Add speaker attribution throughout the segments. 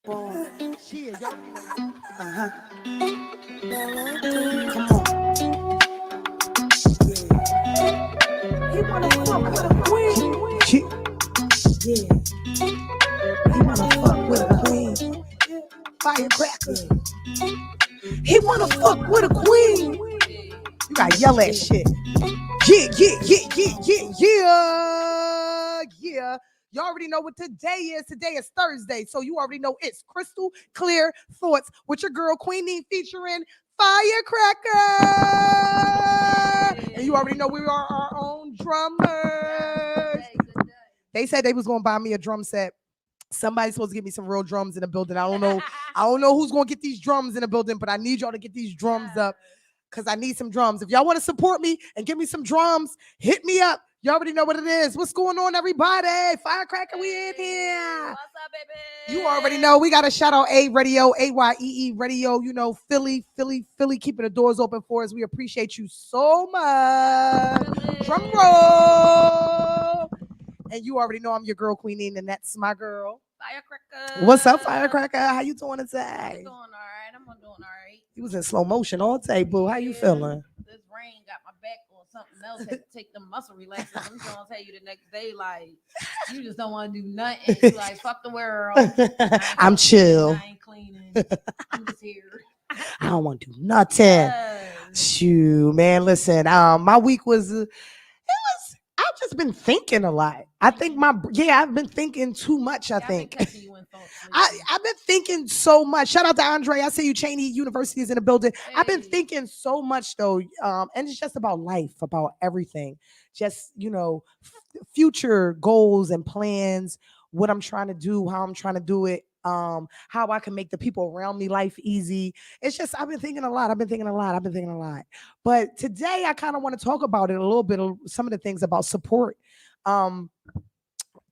Speaker 1: Shit, y'all. Uh-huh. Come on. Yeah. He wanna fuck with a queen. Yeah. He wanna fuck with a queen. Firecracker. He wanna fuck with a queen. You gotta yell that shit. Yeah. You already know what today is. Today is Thursday, so you already know it's Crystal Clear Thoughts with your girl Queen NEEN featuring Firecracker. And you already know we are our own drummers. They said they was gonna buy me a drum set. Somebody's supposed to give me some real drums in the building. I don't know who's gonna get these drums in the building, but I need y'all to get these drums up because I need some drums. If y'all want to support me and give me some drums, hit me up. You already know what it is. What's going on, everybody? Firecracker, we in here.
Speaker 2: What's up, baby?
Speaker 1: You already know. We got to shout out A Radio, AYEE Radio. You know, Philly, keeping the doors open for us. We appreciate you so much. Drum roll. And you already know I'm your girl, Queen NEEN, and that's my girl.
Speaker 2: Firecracker.
Speaker 1: What's up, Firecracker? How you doing today?
Speaker 2: I'm doing all right. I'm doing all right.
Speaker 1: You was in slow motion all day, boo. How you feeling?
Speaker 2: This rain got my back on something else. Had to take the muscle relaxers. I'm just gonna tell you the next day, like you just don't want to do nothing. You like fuck the world.
Speaker 1: I'm chill.
Speaker 2: I ain't cleaning. I'm just here.
Speaker 1: I don't want to do nothing. Shoot, man. Listen, my week was. I've just been thinking a lot. I think I've been thinking too much. I think I've been thinking so much. Shout out to Andre. I see you. Cheney University is in the building. Hey. I've been thinking so much though, and it's just about life, about everything. Just future goals and plans. What I'm trying to do, how I'm trying to do it. How I can make the people around me life easy. It's just I've been thinking a lot. But today I kind of want to talk about it a little bit, some of the things about support.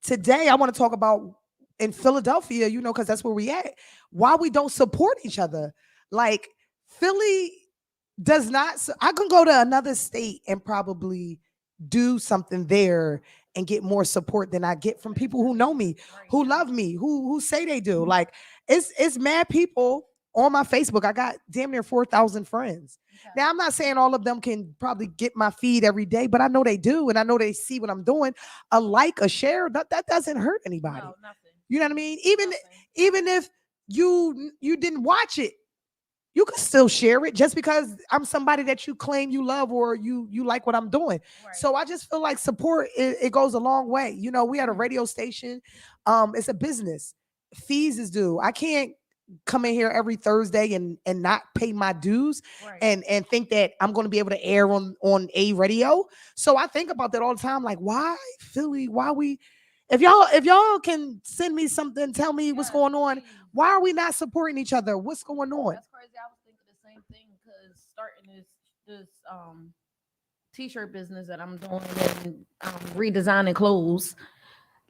Speaker 1: Today I want to talk about in Philadelphia, because that's where we at, why we don't support each other. Like Philly does not. I can go to another state and probably do something there and get more support than I get from people who know me, who love me, who say they do. Like it's mad people on my Facebook. I got damn near 4,000 friends. Okay. Now I'm not saying all of them can probably get my feed every day, but I know they do, and I know they see what I'm doing. A like, a share, that doesn't hurt anybody. No, nothing. You know what I mean? Even if you didn't watch it, you can still share it just because I'm somebody that you claim you love or you like what I'm doing. Right. So I just feel like support, it goes a long way. We had a radio station. It's a business. Fees is due. I can't come in here every Thursday and not pay my dues. Right. and think that I'm going to be able to air on a radio. So I think about that all the time. Like, why Philly? Why we? If y'all can send me something, tell me what's going on. Why are we not supporting each other? What's going on?
Speaker 2: That's crazy. I was thinking the same thing because starting this t-shirt business that I'm doing and redesigning clothes.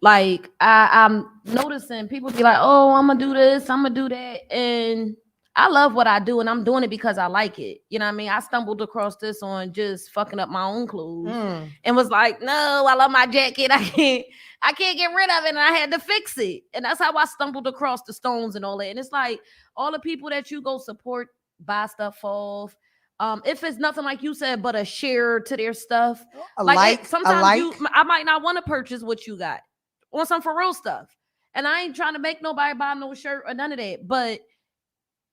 Speaker 2: Like I'm noticing people be like, "Oh, I'm gonna do this, I'm gonna do that," and I love what I do, and I'm doing it because I like it. You know what I mean? I stumbled across this on just fucking up my own clothes and was like, "No, I love my jacket. I can't get rid of it," and I had to fix it. And that's how I stumbled across the stones and all that. And it's like all the people that you go support, buy stuff off. If it's nothing like you said, but a share to their stuff, sometimes I might not want to purchase what you got on some for real stuff. And I ain't trying to make nobody buy no shirt or none of that, but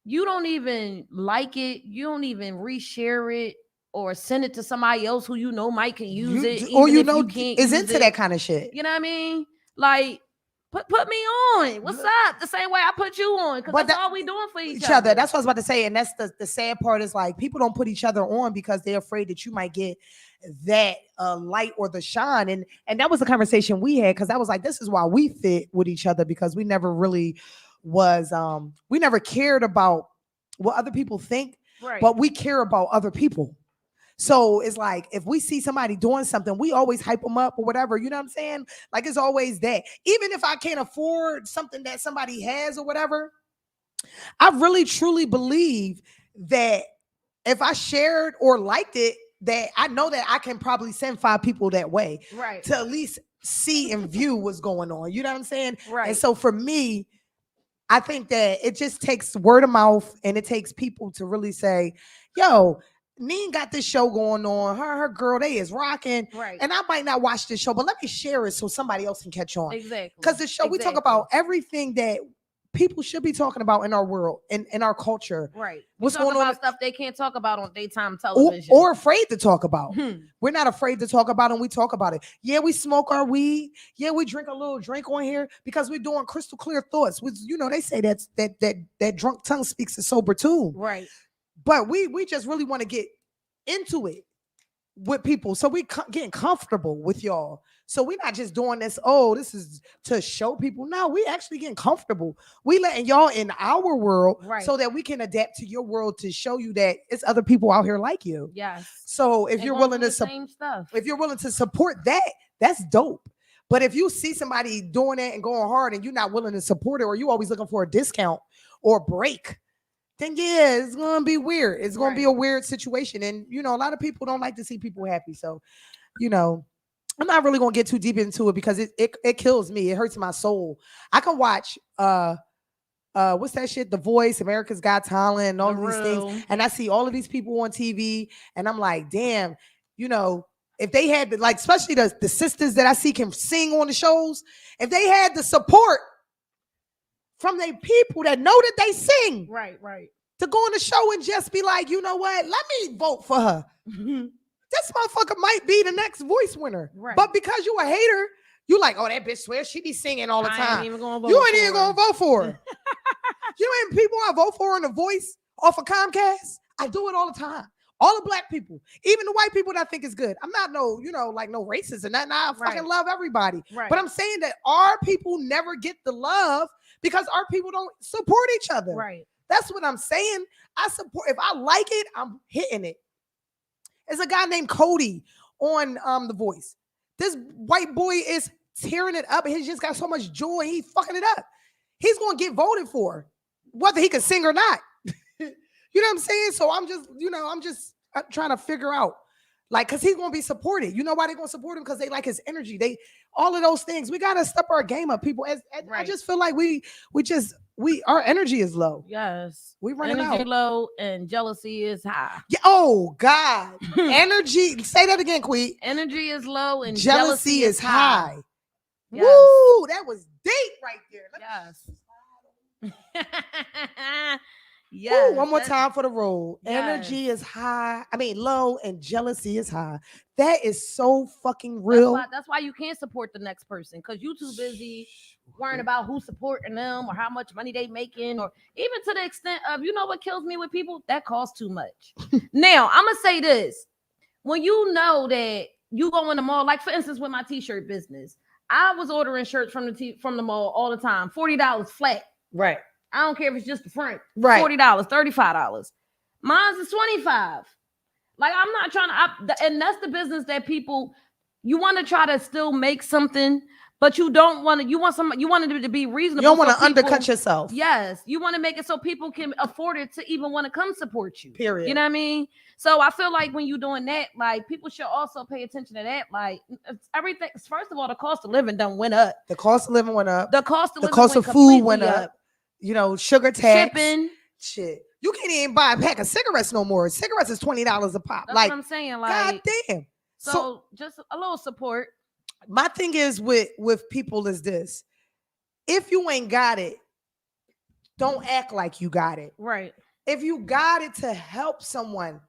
Speaker 2: you don't even like it, you don't even reshare it or send it to somebody else who might can use it,
Speaker 1: or you can't is into that kind of shit.
Speaker 2: You know what I mean? Like put me on. What's up? The same way I put you on, because that's all we doing for each other.
Speaker 1: That's what I was about to say, and that's the sad part is like people don't put each other on because they're afraid that you might get that light or the shine, and that was a conversation we had because I was like, this is why we fit with each other, because we never really was we never cared about what other people think, right, but we care about other people. So it's like if we see somebody doing something, we always hype them up or whatever. You know what I'm saying? Like it's always that. Even if I can't afford something that somebody has or whatever, I really truly believe that if I shared or liked it, that I know that I can probably send 5 people that way, right, to at least see and view what's going on. You know what I'm saying? Right. And so for me, I think that it just takes word of mouth and it takes people to really say, yo, Neen got this show going on. Her girl, they is rocking.
Speaker 2: Right.
Speaker 1: And I might not watch this show, but let me share it so somebody else can catch on.
Speaker 2: Exactly.
Speaker 1: Because the show, we talk about everything that people should be talking about in our world, in our culture.
Speaker 2: Right.
Speaker 1: What's
Speaker 2: talk
Speaker 1: going
Speaker 2: about
Speaker 1: on?
Speaker 2: Stuff they can't talk about on daytime television.
Speaker 1: Or afraid to talk about. We're not afraid to talk about it, and we talk about it. Yeah, we smoke our weed. Yeah, we drink a little drink on here because we're doing crystal clear thoughts. Which, they say that drunk tongue speaks a sober tune.
Speaker 2: Right.
Speaker 1: But we just really want to get into it with people, so we getting comfortable with y'all. So we're not just doing this, oh, this is to show people. No, we actually getting comfortable. We letting y'all in our world,
Speaker 2: right,
Speaker 1: so that we can adapt to your world to show you that it's other people out here like you.
Speaker 2: Yes.
Speaker 1: So if you're willing to
Speaker 2: same stuff,
Speaker 1: if you're willing to support that, that's dope. But if you see somebody doing it and going hard and you're not willing to support it, or you always looking for a discount or a break, then yeah, it's gonna be weird. It's gonna be a weird situation. And a lot of people don't like to see people happy. So, I'm not really gonna get too deep into it because it kills me. It hurts my soul. I can watch what's that shit? The Voice, America's Got Talent, and all of these things. And I see all of these people on TV, and I'm like, damn, if they had like, especially the sisters that I see can sing on the shows, if they had the support from the people that know that they sing,
Speaker 2: right,
Speaker 1: to go on the show and just be like, you know what, let me vote for her. This motherfucker might be the next Voice winner. Right. But because you a hater, you like, oh, that bitch swears she be singing all the time.
Speaker 2: Ain't even gonna vote
Speaker 1: you ain't even gonna vote for her. You know how many people I vote for on The Voice off of Comcast? I do it all the time. All the black people, even the white people that I think is good. I'm not no racist and nothing. I fucking love everybody. Right. But I'm saying that our people never get the love because our people don't support each other.
Speaker 2: Right.
Speaker 1: That's what I'm saying. I support. If I like it, I'm hitting it. There's a guy named Cody on The Voice. This white boy is tearing it up. He's just got so much joy. He's fucking it up. He's gonna get voted for, whether he can sing or not. You know what I'm saying? So I'm just trying to figure out, like, because he's gonna be supported. You know why they're gonna support him? Because they like his energy. All of those things. We gotta step our game up, people. I just feel like our energy is low.
Speaker 2: Yes,
Speaker 1: we running
Speaker 2: energy
Speaker 1: out.
Speaker 2: Low and jealousy is high.
Speaker 1: Yeah. Oh God, energy. Say that again, Queen.
Speaker 2: Energy is low and
Speaker 1: jealousy is high.
Speaker 2: Yes.
Speaker 1: Woo, that was deep right there.
Speaker 2: Yes. Yes.
Speaker 1: Ooh, one more time for the road. Yes. Energy is high. Low, and jealousy is high. That is so fucking real.
Speaker 2: That's why you can't support the next person, because you too busy worrying about who's supporting them or how much money they making, or even to the extent of, what kills me with people? That costs too much. Now, I'm going to say this. When you know that you go in the mall, like for instance, with my t-shirt business, I was ordering shirts from the mall all the time, $40 flat.
Speaker 1: Right.
Speaker 2: I don't care if it's just the front.
Speaker 1: Right.
Speaker 2: $40, $35. Mine's is $25. Like, I'm not trying to, and that's the business that people, you want to try to still make something, but you don't want to, you want it to be reasonable.
Speaker 1: You don't want to undercut yourself.
Speaker 2: Yes. You want to make it so people can afford it to even want to come support you.
Speaker 1: Period.
Speaker 2: You know what I mean? So I feel like when you're doing that, like, people should also pay attention to that. Like, everything, first of all, the cost of living done went up.
Speaker 1: The cost of living went up.
Speaker 2: The cost of
Speaker 1: food went up. Sugar tax.
Speaker 2: Shipping.
Speaker 1: Shit. You can't even buy a pack of cigarettes no more. Cigarettes is $20 a pop.
Speaker 2: That's what I'm saying. Like,
Speaker 1: God damn.
Speaker 2: So just a little support.
Speaker 1: My thing is with people is this. If you ain't got it, don't act like you got it.
Speaker 2: Right.
Speaker 1: If you got it to help someone,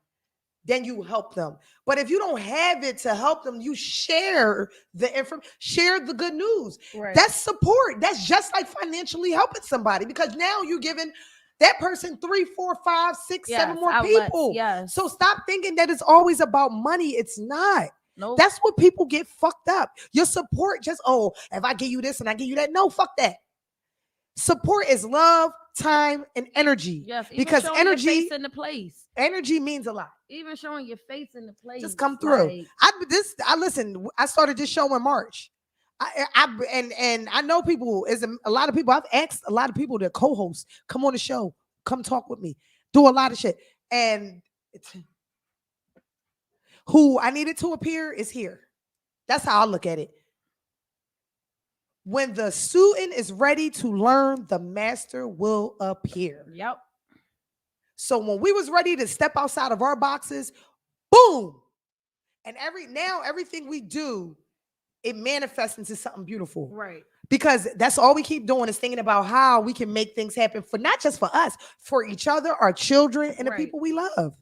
Speaker 1: then you help them. But if you don't have it to help them, you share the information, share the good news. Right. That's support. That's just like financially helping somebody, because now you're giving that person 3, 4, 5, 6, 7 more people.
Speaker 2: Yes.
Speaker 1: So stop thinking that it's always about money. It's not.
Speaker 2: Nope.
Speaker 1: That's what people get fucked up. Your support just, if I give you this and I give you that. No, fuck that. Support is love, time, and energy.
Speaker 2: Yes,
Speaker 1: because energy,
Speaker 2: your face in the place.
Speaker 1: Energy means a lot.
Speaker 2: Even showing your face in the place.
Speaker 1: Just come through.
Speaker 2: Like,
Speaker 1: I listen. I started this show in March. I know people. A lot of people. I've asked a lot of people to co-host, come on the show, come talk with me, do a lot of shit, and who I needed to appear is here. That's how I look at it. When the student is ready to learn, the master will appear.
Speaker 2: Yep.
Speaker 1: So when we was ready to step outside of our boxes, boom. And everything we do, it manifests into something beautiful.
Speaker 2: Right.
Speaker 1: Because that's all we keep doing is thinking about how we can make things happen for not just for us, for each other, our children, and the
Speaker 2: Right.
Speaker 1: people we love.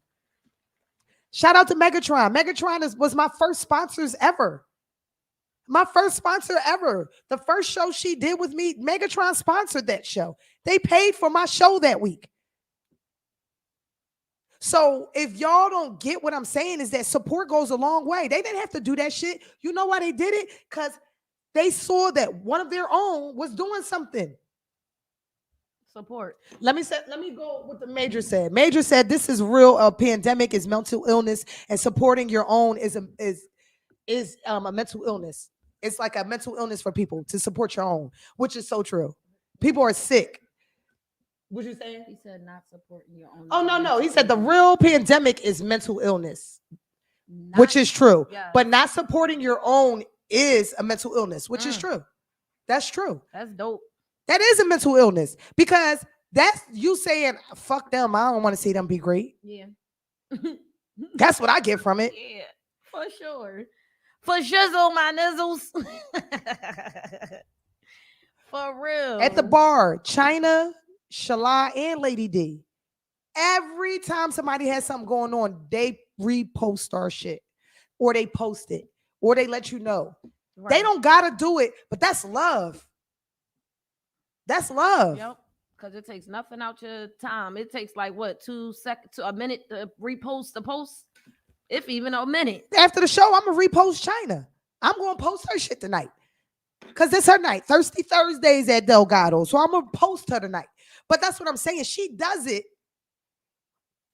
Speaker 1: Shout out to Megatron. Megatron was my first sponsors ever. My first sponsor ever. The first show she did with me, Megatron sponsored that show. They paid for my show that week. So if y'all don't get what I'm saying, is that support goes a long way. They didn't have to do that shit. You know why they did it? Because they saw that one of their own was doing something.
Speaker 2: Support.
Speaker 1: Let me go with the Major said. Major said this is real. A pandemic is mental illness, and supporting your own is a mental illness. It's like a mental illness for people to support your own, which is so true. People are sick. What you saying?
Speaker 2: He said not supporting your own.
Speaker 1: Oh no. He said the real pandemic is mental illness, which is true.
Speaker 2: Yes.
Speaker 1: But not supporting your own is a mental illness, which is true. That's true.
Speaker 2: That's dope.
Speaker 1: That is a mental illness because that's you saying, fuck them. I don't want to see them be great.
Speaker 2: Yeah.
Speaker 1: That's what I get from it.
Speaker 2: Yeah, for sure. For shizzle, my nizzles. For real.
Speaker 1: At the bar, China, Shala, and Lady D. Every time somebody has something going on, they repost our shit. Or they post it. Or they let you know. Right. They don't gotta do it, but that's love. That's love.
Speaker 2: Yep. Because it takes nothing out your time. It takes like what, 2 seconds to a minute to repost the post, if even a minute.
Speaker 1: After the show, I'm gonna repost China. I'm gonna post her shit tonight because it's her night. Thirsty Thursdays at Delgado, so I'm gonna post her tonight. But that's what I'm saying. She does it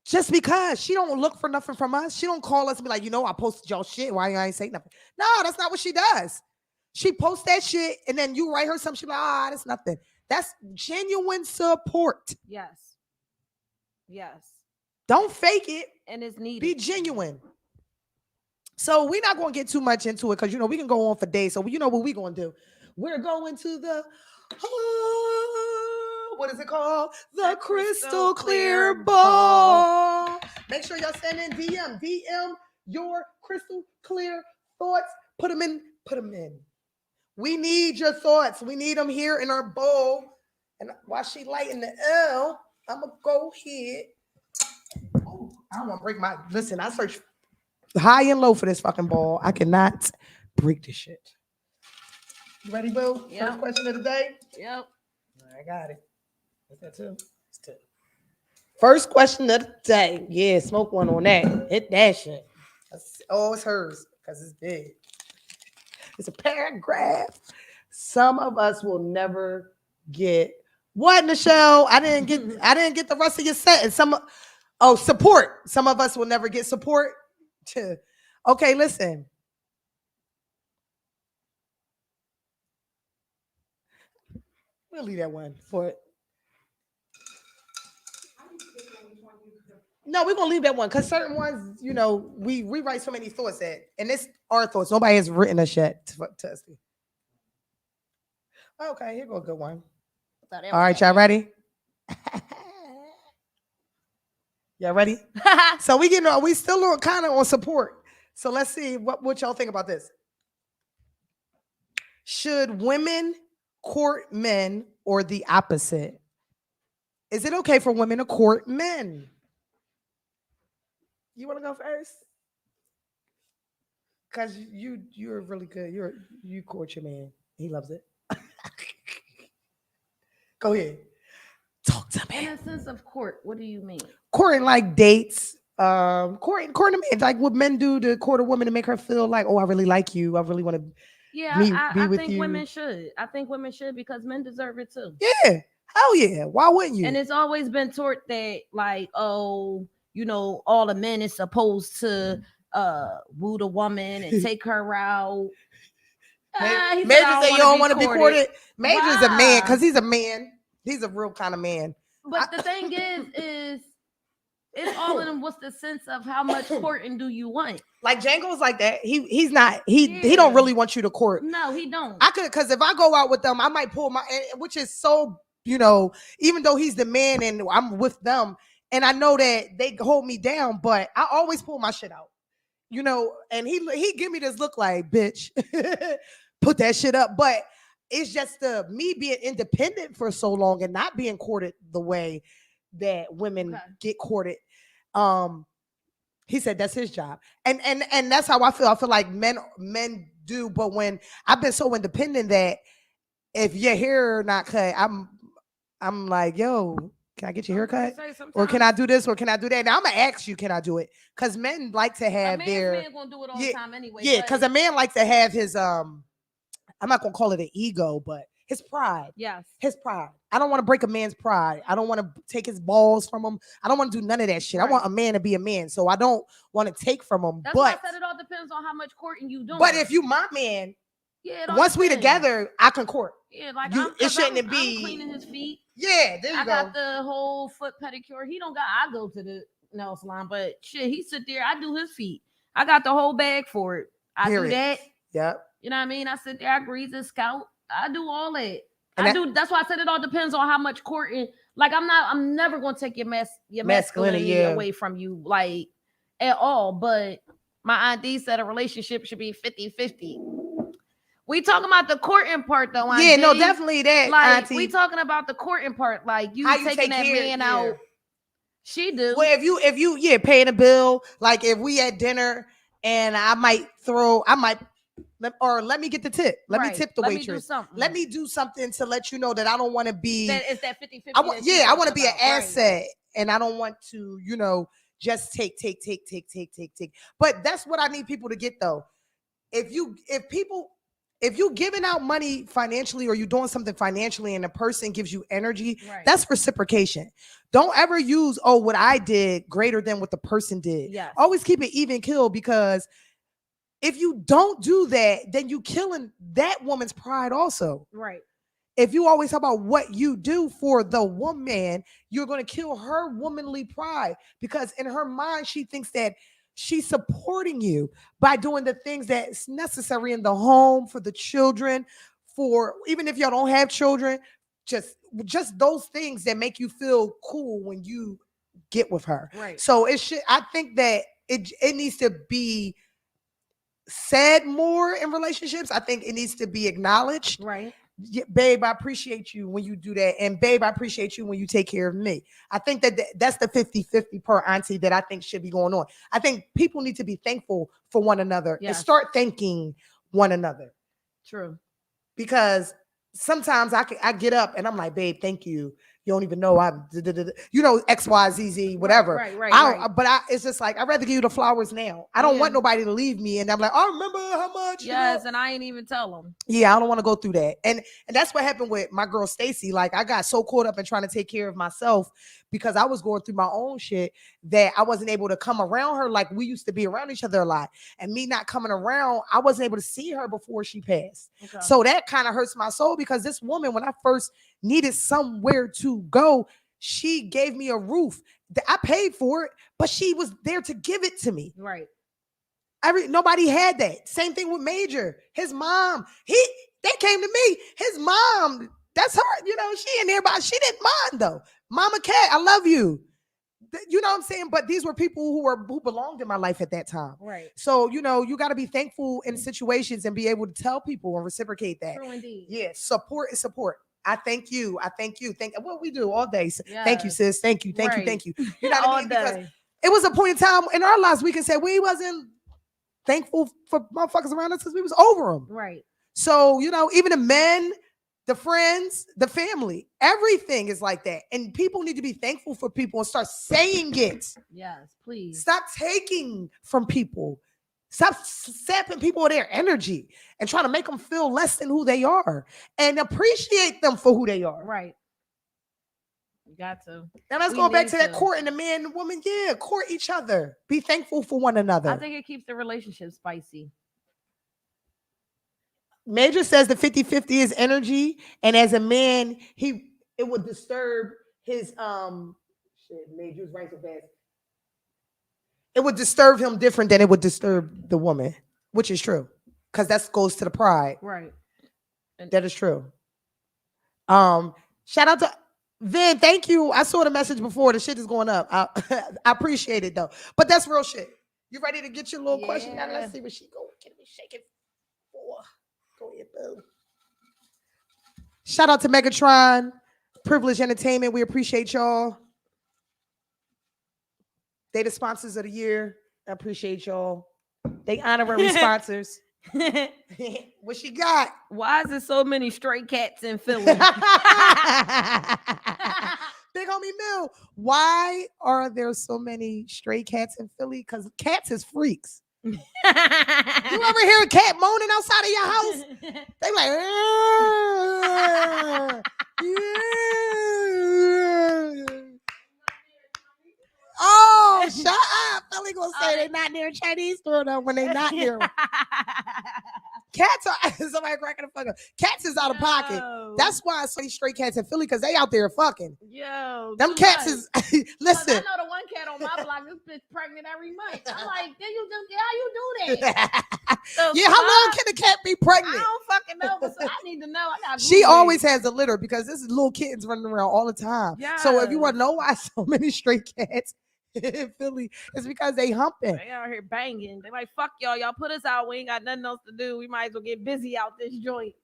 Speaker 1: just because she don't look for nothing from us. She don't call us and be like, I posted y'all shit. Why I ain't say nothing? No, that's not what she does. She posts that shit and then you write her something. She's like, that's nothing. That's genuine support.
Speaker 2: Yes. Yes.
Speaker 1: Don't fake it.
Speaker 2: And it's needed.
Speaker 1: Be genuine. So we're not going to get too much into it because, we can go on for days. So you know what we're going to do. We're going to the, what is it called? The crystal clear ball. Make sure y'all send in DM your crystal clear thoughts. Put them in. We need your thoughts. We need them here in our bowl. And while she lighting the L, I'm going to go ahead. Oh, I don't want to break listen, I searched high and low for this fucking ball. I cannot break this shit. You ready, boo?
Speaker 2: Yep.
Speaker 1: First question of the day?
Speaker 2: Yep.
Speaker 1: I got it. Is that two? It's two. First question of the day. Yeah, smoke one on that. Hit that shit. It's hers because it's big. It's a paragraph. Some of us will never get what, Nichelle? I didn't get the rest of your sentence. Support. Some of us will never get support. Okay, listen. We'll leave that one for it. No, we're gonna leave that one because certain ones, we write so many thoughts and it's our thoughts. Nobody has written us yet to us. Okay, here go a good one. All right, y'all ready? Y'all ready? So we still kind of on support. So let's see what y'all think about this. Should women court men or the opposite? Is it okay for women to court men? You want to go first? Because you're really good. You court your man. He loves it. Go ahead. Talk to me.
Speaker 2: In a sense of court, what do you mean?
Speaker 1: Courting like dates. Courting men, like what men do to court a woman to make her feel like, I really like you. I really want to be with
Speaker 2: think
Speaker 1: you.
Speaker 2: Women should. I think women should because men deserve it too.
Speaker 1: Yeah. Hell yeah. Why wouldn't you?
Speaker 2: And it's always been taught that like, all the men is supposed to woo the woman and take her out.
Speaker 1: Major say you don't want to be courted. Major's a man because he's a man. He's a real kind of man.
Speaker 2: But the thing is It's all in them. What's the sense of how much courting do you want?
Speaker 1: Like Django's like that. He's not. He don't really want you to court.
Speaker 2: No, he don't.
Speaker 1: I could, because if I go out with them, I might pull my, which is so, even though he's the man and I'm with them, and I know that they hold me down, but I always pull my shit out, and he give me this look like, bitch, put that shit up. But it's just me being independent for so long and not being courted the way that women get courted. He said that's his job, and that's how I feel. I feel like men do, but when I've been so independent that if your hair not cut, I'm like, yo, can I get your hair cut? Or can I do this? Or can I do that? Now I'm gonna ask you, can I do it? Because men like to have their
Speaker 2: man gonna do it all the time anyway.
Speaker 1: Yeah, because a man likes to have his I'm not gonna call it an ego, but his pride.
Speaker 2: Yes.
Speaker 1: His pride. I don't want to break a man's pride. I don't want to take his balls from him. I don't want to do none of that shit. Right. I want a man to be a man. So I don't want to take from him.
Speaker 2: That's why I said it all depends on how much courting you doing.
Speaker 1: But if you my man, once we together, I can court.
Speaker 2: Yeah, like
Speaker 1: it shouldn't
Speaker 2: I'm
Speaker 1: be
Speaker 2: cleaning his feet.
Speaker 1: Yeah, there you
Speaker 2: I
Speaker 1: go.
Speaker 2: got the whole foot pedicure. He don't got. I go to the nail salon, but shit, he sit there. I do his feet. I got the whole bag for it. I do that.
Speaker 1: Yep.
Speaker 2: You know what I mean? I sit there. I grease and scout. I do all that. That's why I said it all depends on how much courting. Like I'm never gonna take your masculinity away from you, like at all. But my auntie said a relationship should be 50-50. We talking about the courting part though, auntie.
Speaker 1: Yeah, no, definitely that.
Speaker 2: Like
Speaker 1: auntie.
Speaker 2: we talking about the courting part, like you taking that man out. She do.
Speaker 1: Well, if you paying a bill, like if we at dinner and I might let me get the tip. Let me tip the waitress. Let me do something to let you know that I don't want to be.
Speaker 2: It's that 50-50.
Speaker 1: I want to be an asset, and I don't want to, just take. But that's what I need people to get though. If you giving out money financially or you're doing something financially and a person gives you energy, that's reciprocation. Don't ever use what I did greater than what the person did.
Speaker 2: Yes.
Speaker 1: Always keep it even kill, because if you don't do that, then you killing that woman's pride also.
Speaker 2: Right.
Speaker 1: If you always talk about what you do for the woman, you're going to kill her womanly pride, because in her mind, she thinks that she's supporting you by doing the things that's necessary in the home for the children, for even if y'all don't have children, just those things that make you feel cool when you get with her.
Speaker 2: Right.
Speaker 1: So I think that it needs to be said more in relationships. I think it needs to be acknowledged.
Speaker 2: Right.
Speaker 1: Yeah, babe, I appreciate you when you do that. And babe, I appreciate you when you take care of me. I think that's the 50-50 per auntie that I think should be going on. I think people need to be thankful for one another and start thanking one another.
Speaker 2: True.
Speaker 1: Because sometimes I get up and I'm like, babe, thank you. You don't even know XYZZ, whatever.
Speaker 2: Right.
Speaker 1: But it's just like, I'd rather give you the flowers now. I don't want nobody to leave me. And I'm like, oh, remember how much?
Speaker 2: Yes, and I ain't even tell them.
Speaker 1: Yeah, I don't want to go through that. And that's what happened with my girl Stacy. Like, I got so caught up in trying to take care of myself because I was going through my own shit that I wasn't able to come around her like we used to be around each other a lot. And me not coming around, I wasn't able to see her before she passed. Okay. So that kind of hurts my soul, because this woman, when I first needed somewhere to go, she gave me a roof. I paid for it, but she was there to give it to me.
Speaker 2: Right.
Speaker 1: Nobody had that. Same thing with Major. His mom, they came to me. His mom, that's her, she in there, but she didn't mind though. Mama Cat, I love you. You know what I'm saying? But these were people who belonged in my life at that time.
Speaker 2: Right.
Speaker 1: So, you got to be thankful in situations and be able to tell people and reciprocate that.
Speaker 2: True indeed.
Speaker 1: Yeah. Support is support. I thank you. Thank what we do all day. Yes. Thank you, sis. Thank you. Thank you. You know what I mean? Because it was a point in time in our lives we can say we wasn't thankful for motherfuckers around us because we was over them.
Speaker 2: Right.
Speaker 1: So, even the men, the friends, the family, everything is like that. And people need to be thankful for people and start saying it.
Speaker 2: Yes, please.
Speaker 1: Stop taking from people. Stop sapping people of their energy and trying to make them feel less than who they are, and appreciate them for who they are.
Speaker 2: Right. You got to.
Speaker 1: And let's go back to that court and the man and woman. Yeah, court each other. Be thankful for one another.
Speaker 2: I think it keeps the relationship spicy.
Speaker 1: Major says the 50-50 is energy, and as a man, it would disturb his shit. Major's right so fast. it would disturb him different than it would disturb the woman, which is true. Because that goes to the pride.
Speaker 2: Right. And
Speaker 1: That is true. Shout out to Vin. Thank you. I saw the message before. The shit is going up. I appreciate it though. But that's real shit. You ready to get your little question? Now let's see what she going. Can we shake it for? Go ahead, boo. Shout out to Megatron, Privilege Entertainment. We appreciate y'all. They the sponsors of the year. I appreciate y'all. They honorary sponsors. What she got?
Speaker 2: Why is there so many stray cats in Philly?
Speaker 1: Big homie Mill, why are there so many stray cats in Philly? Because cats is freaks. You ever hear a cat moaning outside of your house? They like, oh, shut up. Philly gonna say they not near a Chinese store though when they not near them. Cats are somebody cracking the fuck up. Cats is out of pocket. That's why I say stray cats in Philly because they out there fucking.
Speaker 2: Yo,
Speaker 1: them cats is listen.
Speaker 2: I know the one cat on my block. This bitch pregnant every month. I'm like, how you do that?
Speaker 1: Yeah, how long can the cat be pregnant?
Speaker 2: I don't fucking know, but I need to know.
Speaker 1: She always has a litter because this is little kittens running around all the time. Yeah. So if you want to know why so many stray cats in Philly, it's because they humping.
Speaker 2: They out here banging. They like, fuck y'all. Y'all put us out. We ain't got nothing else to do. We might as well get busy out this joint.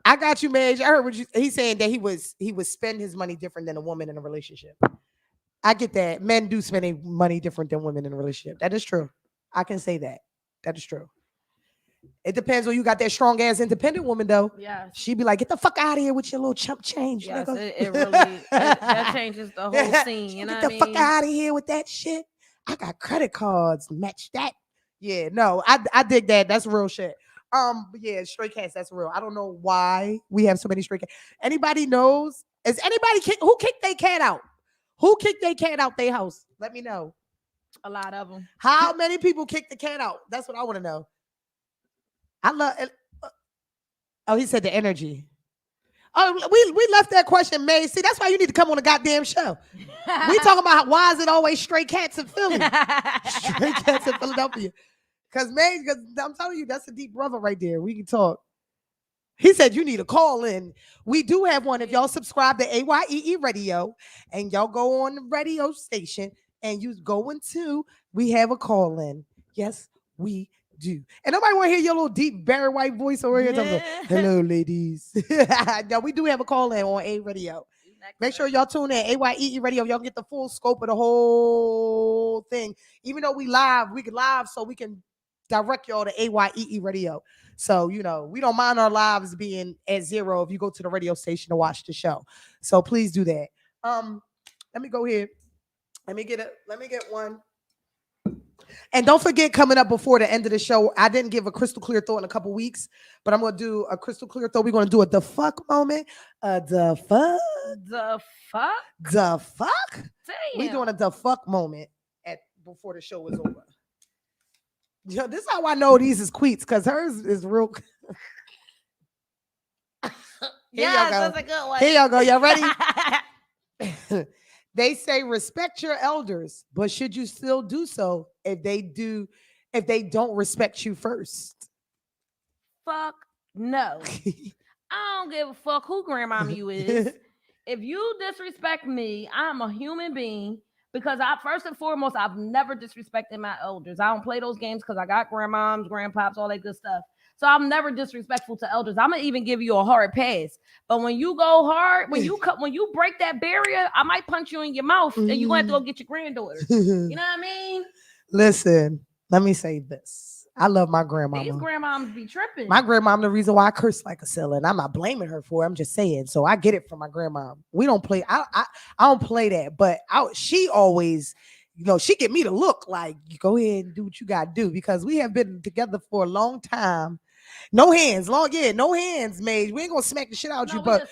Speaker 1: I got you, Madge. I heard what he's saying that he would spend his money different than a woman in a relationship. I get that. Men do spend their money different than women in a relationship. That is true. I can say that. That is true. It depends when you got that strong ass independent woman though.
Speaker 2: Yeah,
Speaker 1: she be like, get the fuck out of here with your little chump change.
Speaker 2: Yes, it really that changes the whole scene. You know,
Speaker 1: get the fuck out of here with that shit. I got credit cards, match that. Yeah, no, I dig that. That's real shit. But yeah, stray cats. That's real. I don't know why we have so many stray cats. Anybody knows? Is anybody who kicked their cat out? Who kicked their cat out their house? Let me know.
Speaker 2: A lot of them.
Speaker 1: How many people kicked the cat out? That's what I want to know. I love it. Oh, he said the energy. Oh, we left that question, May. See, that's why you need to come on a goddamn show. We talking about why is it always stray cats in Philly? Stray cats in Philadelphia. Because I'm telling you, that's a deep brother right there. We can talk. He said you need a call in. We do have one. If y'all subscribe to AYEE Radio and y'all go on the radio station and you go into, we have a call in. Yes, we do. And nobody want to hear your little deep Barry White voice over here. Talking, hello, ladies. No, we do have a call in on A Radio. Make sure y'all tune in AYEE Radio. Y'all get the full scope of the whole thing. Even though we can live so we can direct y'all to AYEE Radio. So, you know, we don't mind our lives being at zero if you go to the radio station to watch the show. So please do that. Let me go here. Let me get one. And don't forget, coming up before the end of the show, I didn't give a crystal clear thought in a couple weeks, but I'm going to do a crystal clear thought. We're going to do a the fuck moment. The fuck?
Speaker 2: The fuck?
Speaker 1: The fuck?
Speaker 2: Damn.
Speaker 1: We're doing a the fuck moment before the show is over. Yo, this is how I know these is queets, because hers is real.
Speaker 2: Yeah, that's a good one.
Speaker 1: Here y'all go. Y'all ready? They say respect your elders, but should you still do so if they don't respect you first?
Speaker 2: Fuck no. I don't give a fuck who grandmama you is. If you disrespect me, I'm a human being. Because first and foremost, I've never disrespected my elders. I don't play those games because I got grandmoms, grandpops, all that good stuff. So I'm never disrespectful to elders. I'm gonna even give you a hard pass. But when you go hard, when you break that barrier, I might punch you in your mouth, and you're gonna have to go get your granddaughter. You know what I mean?
Speaker 1: Listen, let me say this. I love my grandmama.
Speaker 2: These grandmoms be tripping.
Speaker 1: My grandmom, the reason why I curse like a sailor, and I'm not blaming her for it. I'm just saying. So I get it from my grandma. We don't play. I don't play that. But she always, you know, she get me to look like, go ahead and do what you gotta do, because we have been together for a long time. No hands, no hands, Mage. We ain't gonna smack the shit out you, but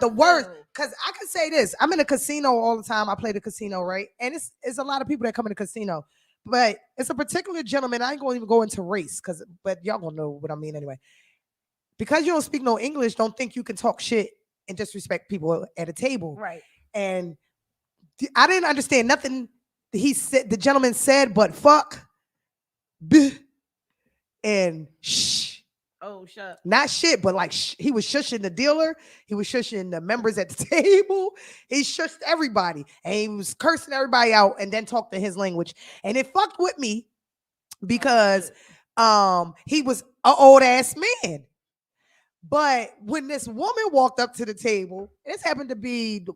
Speaker 1: the worst, because I can say this. I'm in a casino all the time. I play the casino, right? And it's a lot of people that come in the casino. But it's a particular gentleman. I ain't going to even go into race, but y'all gonna know what I mean anyway. Because you don't speak no English, don't think you can talk shit and disrespect people at a table.
Speaker 2: Right.
Speaker 1: And I didn't understand nothing he said, the gentleman said, but fuck, bleh, and shh.
Speaker 2: Oh, shut.
Speaker 1: Not shit, but like he was shushing the dealer. He was shushing the members at the table. He shushed everybody. And he was cursing everybody out and then talked to his language. And it fucked with me because he was an old ass man. But when this woman walked up to the table, this happened to be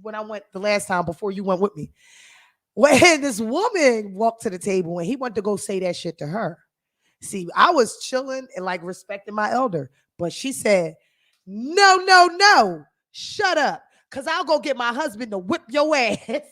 Speaker 1: when I went the last time before you went with me. When this woman walked to the table and he went to go say that shit to her. See, I was chilling and like respecting my elder, but she said, no, no, no, shut up. Cause I'll go get my husband to whip your ass.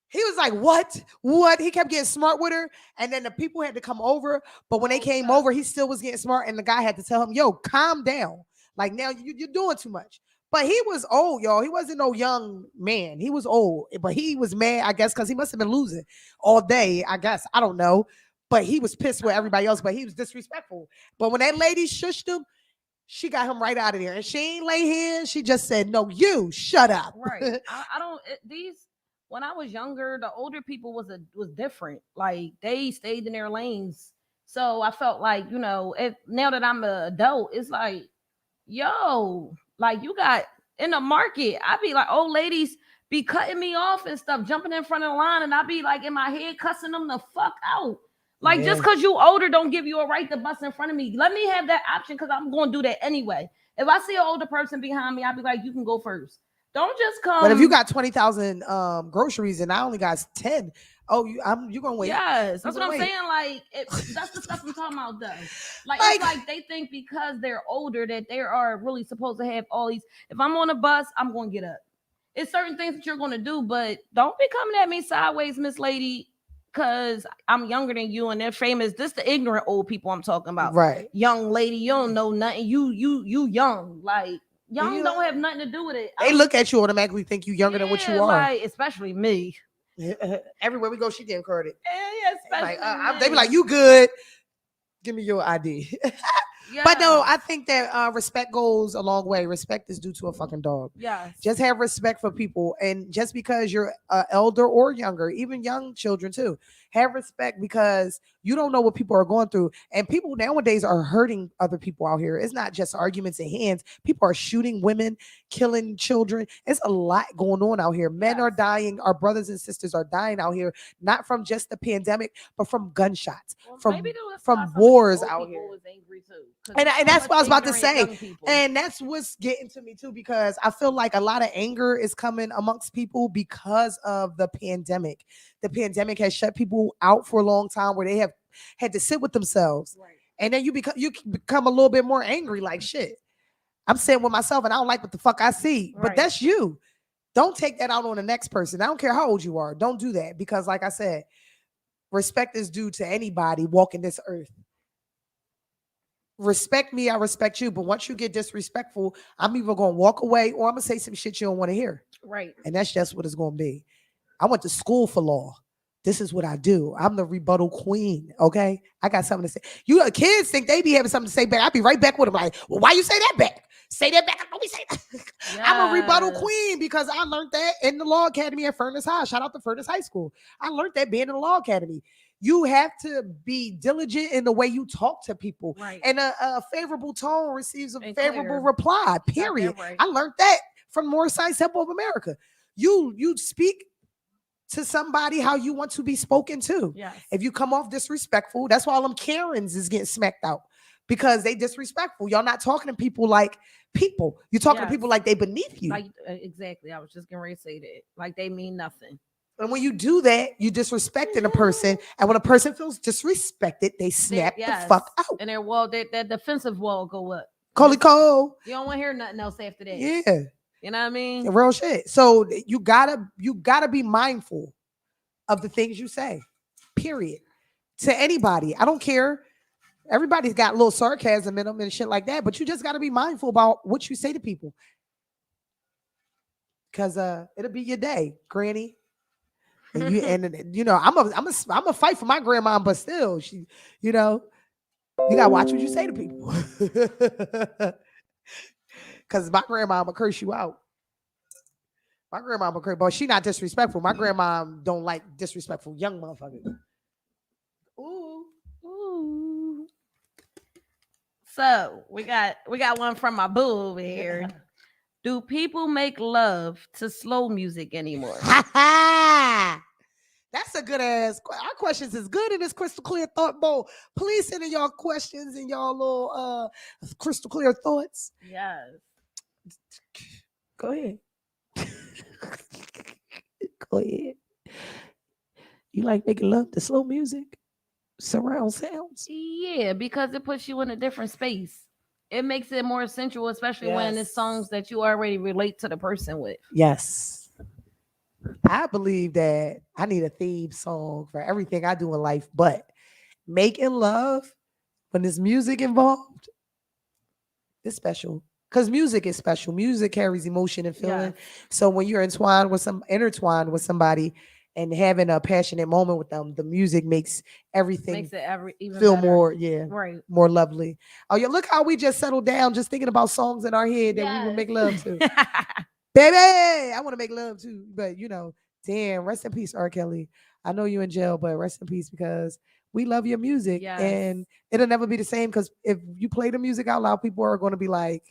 Speaker 1: He was like, what? What? He kept getting smart with her. And then the people had to come over. But when they came over, he still was getting smart. And the guy had to tell him, yo, calm down. Like now you're doing too much. But he was old, y'all. He wasn't no young man. He was old. But he was mad, I guess, because he must have been losing all day, I guess. I don't know. But he was pissed with everybody else. But he was disrespectful. But when that lady shushed him, she got him right out of there. And she ain't lay hands. She just said, no, you shut up.
Speaker 2: Right. I don't these when I was younger, the older people was different. Like they stayed in their lanes. So I felt like, now that I'm an adult, it's like, yo, like you got in the market. I be like, old ladies be cutting me off and stuff, jumping in front of the line, and I be like in my head cussing them the fuck out. Like just because you older don't give you a right to bust in front of me. Let me have that option because I'm going to do that anyway. If I see an older person behind me, I'll be like, you can go first. Don't just come.
Speaker 1: But if you got 20,000 groceries and I only got 10, you're gonna wait.
Speaker 2: Yes, that's what I'm saying. Like that's the stuff I'm talking about, though. Like it's like they think because they're older that they are really supposed to have all these. If I'm on a bus, I'm gonna get up. It's certain things that you're gonna do, but don't be coming at me sideways, Miss Lady, because I'm younger than you and they're famous. This the ignorant old people I'm talking about.
Speaker 1: Right,
Speaker 2: young lady, you don't know nothing. You young, like. Young don't have nothing to do with it.
Speaker 1: They look at you automatically think you younger than what you are.
Speaker 2: Like, especially me.
Speaker 1: Everywhere we go, she getting carded.
Speaker 2: Yeah, especially
Speaker 1: they be like, you good. Give me your ID. But no, I think that respect goes a long way. Respect is due to a fucking dog.
Speaker 2: Yeah.
Speaker 1: Just have respect for people. And just because you're elder or younger, even young children too, have respect because you don't know what people are going through. And people nowadays are hurting other people out here. It's not just arguments and hands. People are shooting women, killing children. It's a lot going on out here. Men are dying. Our brothers and sisters are dying out here, not from just the pandemic, but from gunshots, from wars out here. And that's what I was about to say. And that's what's getting to me too, because I feel like a lot of anger is coming amongst people because of the pandemic. The pandemic has shut people out for a long time where they have had to sit with themselves. Right. And then you become a little bit more angry, like shit. I'm sitting with myself and I don't like what the fuck I see. Right. But that's you. Don't take that out on the next person. I don't care how old you are. Don't do that. Because like I said, respect is due to anybody walking this earth. Respect me, I respect you. But once you get disrespectful, I'm either going to walk away or I'm going to say some shit you don't want to hear.
Speaker 2: Right.
Speaker 1: And that's just what it's going to be. I went to school for law. This is what I do. I'm the rebuttal queen, okay? I got something to say. You kids think they be having something to say back. I'll be right back with them like, well, why you say that back? Say that back. Don't be saying that. Yes. I'm a rebuttal queen because I learned that in the law academy at Furnace High. Shout out to Furnace High School. I learned that being in the law academy. You have to be diligent in the way you talk to people. Right. And a favorable tone receives a favorable reply, period. Right. I learned that from Morriside Temple of America. You speak to somebody how you want to be spoken to. Yes. If you come off disrespectful, that's why all them Karens is getting smacked out because they disrespectful. Y'all not talking to people like people. You're talking to people like they beneath you.
Speaker 2: Like exactly. I was just getting ready to say that. Like they mean nothing.
Speaker 1: And when you do that, you disrespecting a person. And when a person feels disrespected, they snap the fuck out.
Speaker 2: And that defensive wall go up.
Speaker 1: Coley Cole.
Speaker 2: You don't want to hear nothing else after that.
Speaker 1: Yeah.
Speaker 2: You know what I mean?
Speaker 1: Real shit. So you gotta be mindful of the things you say. Period. To anybody. I don't care. Everybody's got a little sarcasm in them and shit like that, but you just gotta be mindful about what you say to people. Cause it'll be your day, Granny. And you know, I'm a fight for my grandma, but still, she, you know, you gotta watch what you say to people. Cause my grandma will curse you out. My grandma crazy, but she not disrespectful. My grandma don't like disrespectful young motherfuckers. Ooh.
Speaker 2: Ooh. So we got one from my boo over here. Do people make love to slow music anymore?
Speaker 1: That's a good ass. Our questions is good in this crystal clear thought bowl. Please send in y'all questions and y'all little crystal clear thoughts.
Speaker 2: Yes.
Speaker 1: Go ahead. Go ahead. You like making love to slow music? Surround sounds?
Speaker 2: Yeah, because it puts you in a different space. It makes it more sensual, especially when it's songs that you already relate to the person with.
Speaker 1: Yes. I believe that I need a theme song for everything I do in life, but making love when there's music involved is special. Because music is special. Music carries emotion and feeling.
Speaker 2: Yes.
Speaker 1: So when you're intertwined with somebody and having a passionate moment with them, the music makes everything
Speaker 2: Makes it even
Speaker 1: feel
Speaker 2: better.
Speaker 1: more,
Speaker 2: Right.
Speaker 1: more lovely. Oh yeah, look how we just settled down just thinking about songs in our head that we would
Speaker 2: Yes.
Speaker 1: make love to. Baby, I want to make love too. But damn, rest in peace, R. Kelly. I know you in jail, but rest in peace because we love your music.
Speaker 2: Yes.
Speaker 1: And it'll never be the same because if you play the music out loud, people are going to be like,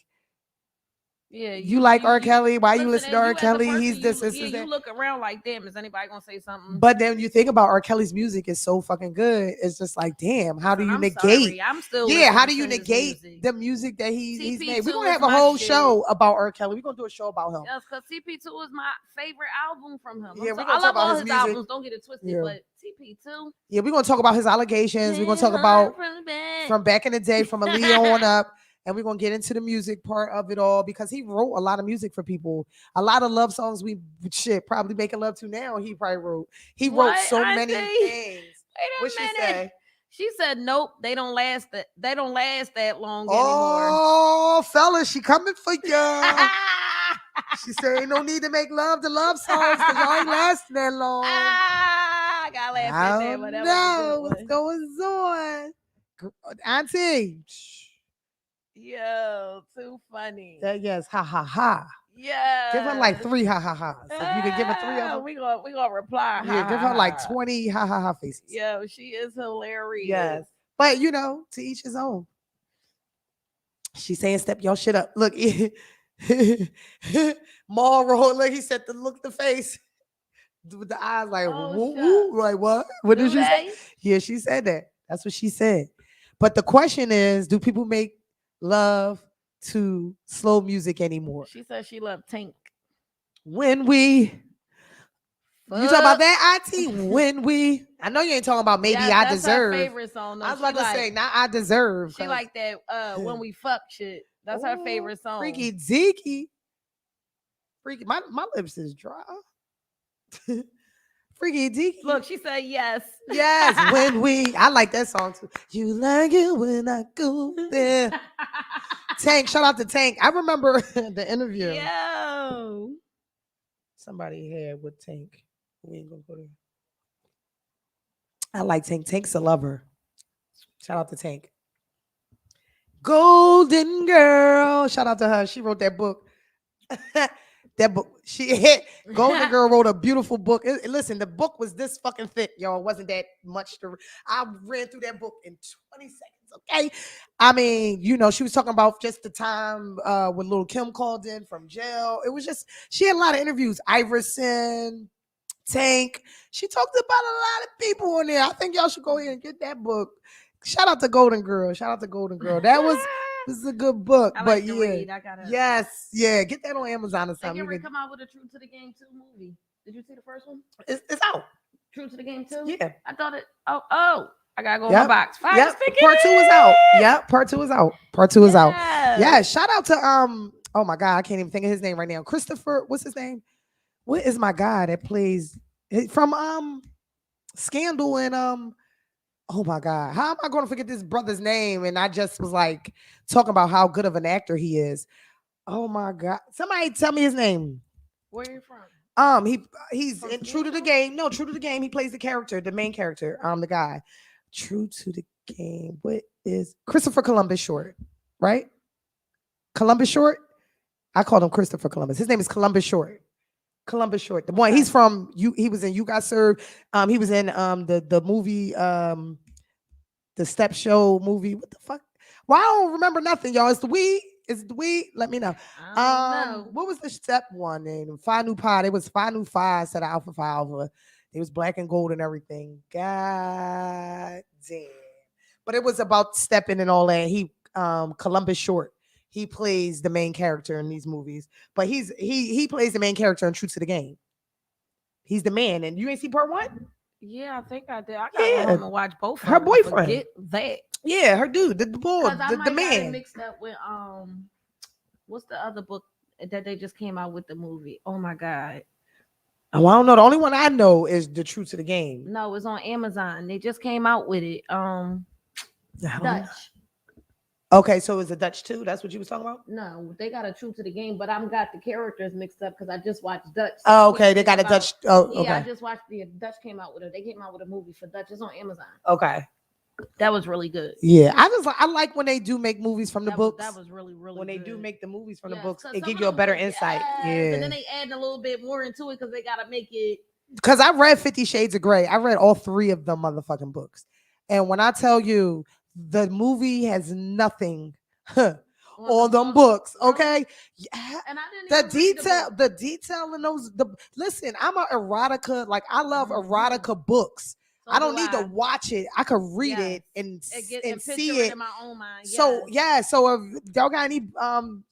Speaker 2: Yeah,
Speaker 1: you like R. Kelly? Why you listen to
Speaker 2: and
Speaker 1: R.
Speaker 2: you as a
Speaker 1: Kelly?
Speaker 2: person,
Speaker 1: He's this,
Speaker 2: you
Speaker 1: this,
Speaker 2: yeah,
Speaker 1: is
Speaker 2: you
Speaker 1: that.
Speaker 2: look around like, damn, is anybody gonna say something?
Speaker 1: But then you think about R. Kelly's music is so fucking good. It's just like, damn, how do
Speaker 2: And
Speaker 1: you
Speaker 2: I'm
Speaker 1: negate?
Speaker 2: sorry, I'm still
Speaker 1: Yeah, how
Speaker 2: listening
Speaker 1: do you
Speaker 2: to his
Speaker 1: negate
Speaker 2: music.
Speaker 1: the music that he's made? We're
Speaker 2: TP2
Speaker 1: gonna
Speaker 2: is
Speaker 1: have a
Speaker 2: my
Speaker 1: whole
Speaker 2: shit.
Speaker 1: show about R. Kelly. We're gonna do a show about him.
Speaker 2: Yes, because TP2 is my favorite album from him.
Speaker 1: Yeah, we're
Speaker 2: I
Speaker 1: gonna talk
Speaker 2: love
Speaker 1: about
Speaker 2: all
Speaker 1: his
Speaker 2: his
Speaker 1: music.
Speaker 2: albums. Don't get it twisted,
Speaker 1: Yeah.
Speaker 2: but TP2.
Speaker 1: Yeah, we're gonna talk about his allegations. We're gonna talk about from back in the day, from Aaliyah on up, and we're gonna get into the music part of it all because he wrote a lot of music for people. A lot of love songs we probably making love to now. He probably wrote. He wrote so many things.
Speaker 2: Wait a
Speaker 1: What
Speaker 2: minute.
Speaker 1: she say?
Speaker 2: She said, "Nope, they don't last that. They don't last that long
Speaker 1: Oh, fellas, she coming for ya. She said, "Ain't no need to make love to love songs because y'all ain't lasting that long."
Speaker 2: I gotta laugh at that, but that was a
Speaker 1: know
Speaker 2: good
Speaker 1: what's
Speaker 2: one.
Speaker 1: going on, Auntie.
Speaker 2: Yo, too funny.
Speaker 1: Yes, ha ha ha.
Speaker 2: Yeah.
Speaker 1: Give her like 3 ha ha ha's. If you could give her 3 of them.
Speaker 2: We gonna reply.
Speaker 1: Yeah, give her like 20 ha ha ha faces.
Speaker 2: Yo, she is hilarious.
Speaker 1: Yes. But to each his own. She's saying step your shit up. Look, Marlboro, look, he said look the face. With the eyes like, woo, like what? What did she say? Yeah, she said that. That's what she said. But the question is, do people make love to slow music anymore?
Speaker 2: She said she loved Tank.
Speaker 1: When we You talk about that, IT? When we I know you ain't talking about maybe I deserve.
Speaker 2: Her favorite song. Though.
Speaker 1: I was about to say, not I deserve.
Speaker 2: She like that when we fuck shit. That's her favorite song.
Speaker 1: Freaky Zeke. Freaky, my lips is dry. Freaky Zeke.
Speaker 2: Look, she said yes.
Speaker 1: Yes, when we. I like that song too. You like it when I go there. Tank, shout out to Tank. I remember the interview.
Speaker 2: Yo.
Speaker 1: Somebody here with Tank. We ain't gonna go there. I like Tank. Tank's a lover. Shout out to Tank. Golden Girl. Shout out to her. She wrote that book. That book. She hit. Golden Girl wrote a beautiful book. Listen, the book was this fucking thick, y'all. It wasn't that much to. I ran through that book in 20 seconds. Okay. I mean, she was talking about just the time when Lil' Kim called in from jail. It was just, she had a lot of interviews. Iverson, Tank. She talked about a lot of people on there. I think y'all should go ahead and get that book. Shout out to Golden Girl. Shout out to Golden Girl. That was a good book.
Speaker 2: I
Speaker 1: but
Speaker 2: like to read. I gotta.
Speaker 1: Yes, yeah. Get that on Amazon or something.
Speaker 2: They come out with a True to the Game 2 movie. Did you see the first one?
Speaker 1: It's out.
Speaker 2: True to the Game 2?
Speaker 1: Yeah.
Speaker 2: I thought it. Oh. I gotta go in my box.
Speaker 1: Yep. Part 2 is out. Yep. Part 2 is out. Part 2 is out. Yeah. Shout out to oh my God, I can't even think of his name right now. Christopher, what's his name? What is my guy that plays from Scandal and oh my God, how am I going to forget this brother's name? And I just was like talking about how good of an actor he is. Oh my God, somebody tell me his name.
Speaker 2: Where are you from?
Speaker 1: He's in True to the Game. No, True to the Game. He plays the character, the main character. The guy. True to the Game. What is Christopher Columbus Short? Right? Columbus Short. I called him Christopher Columbus. His name is Columbus Short. Columbus Short. The one he's from. He was in You Got Served. He was in the movie the Step Show movie. What the fuck? Well, I don't remember nothing, y'all. It's the weed. It's the weed. Let me know.
Speaker 2: I don't know.
Speaker 1: What was the step one name? Phi Nu Pi. It was Phi Nu Phi instead of Alpha Phi Alpha. It was black and gold and everything. God damn. But it was about stepping and all that. He Columbus Short. He plays the main character in these movies. But he plays the main character in True to the Game. He's the man. And you ain't see part one?
Speaker 2: Yeah, I think I did. I gotta go home and watch both.
Speaker 1: Her
Speaker 2: of them.
Speaker 1: boyfriend.
Speaker 2: Forget that.
Speaker 1: Yeah, her dude, the boy, the
Speaker 2: Got
Speaker 1: man.
Speaker 2: it mixed up with what's the other book that they just came out with the movie? Oh my god.
Speaker 1: Oh, I don't know. The only one I know is The Truth to the Game.
Speaker 2: No, it's on Amazon. They just came out with it. Dutch.
Speaker 1: Okay, so it's a Dutch too. That's what you was talking about?
Speaker 2: No, they got a True to the Game, but I'm got the characters mixed up because I just watched Dutch. So
Speaker 1: oh, okay. They got a Dutch. Oh,
Speaker 2: yeah,
Speaker 1: okay.
Speaker 2: I just watched the Dutch came out with it. They came out with a movie for Dutch. It's on Amazon.
Speaker 1: Okay.
Speaker 2: That was really good.
Speaker 1: Yeah, I like when they do make movies from the books.
Speaker 2: That was really
Speaker 1: when
Speaker 2: good.
Speaker 1: they do make the movies from the
Speaker 2: Yes,
Speaker 1: books,
Speaker 2: 'cause
Speaker 1: it
Speaker 2: some
Speaker 1: gives
Speaker 2: of
Speaker 1: you a
Speaker 2: them
Speaker 1: better
Speaker 2: good,
Speaker 1: insight.
Speaker 2: yes,
Speaker 1: Yeah,
Speaker 2: and then they add a little bit more into it because they gotta make it.
Speaker 1: because I read 50 Shades of Grey. I read all 3 of them motherfucking books, and when I tell you the movie has nothing on them books, okay? Yeah.
Speaker 2: And I didn't
Speaker 1: the detail in those. Listen, I'm a erotica. Like I love erotica books.
Speaker 2: So
Speaker 1: I don't need to watch it. I could read it and see it
Speaker 2: in my own mind.
Speaker 1: So yeah, so if y'all got any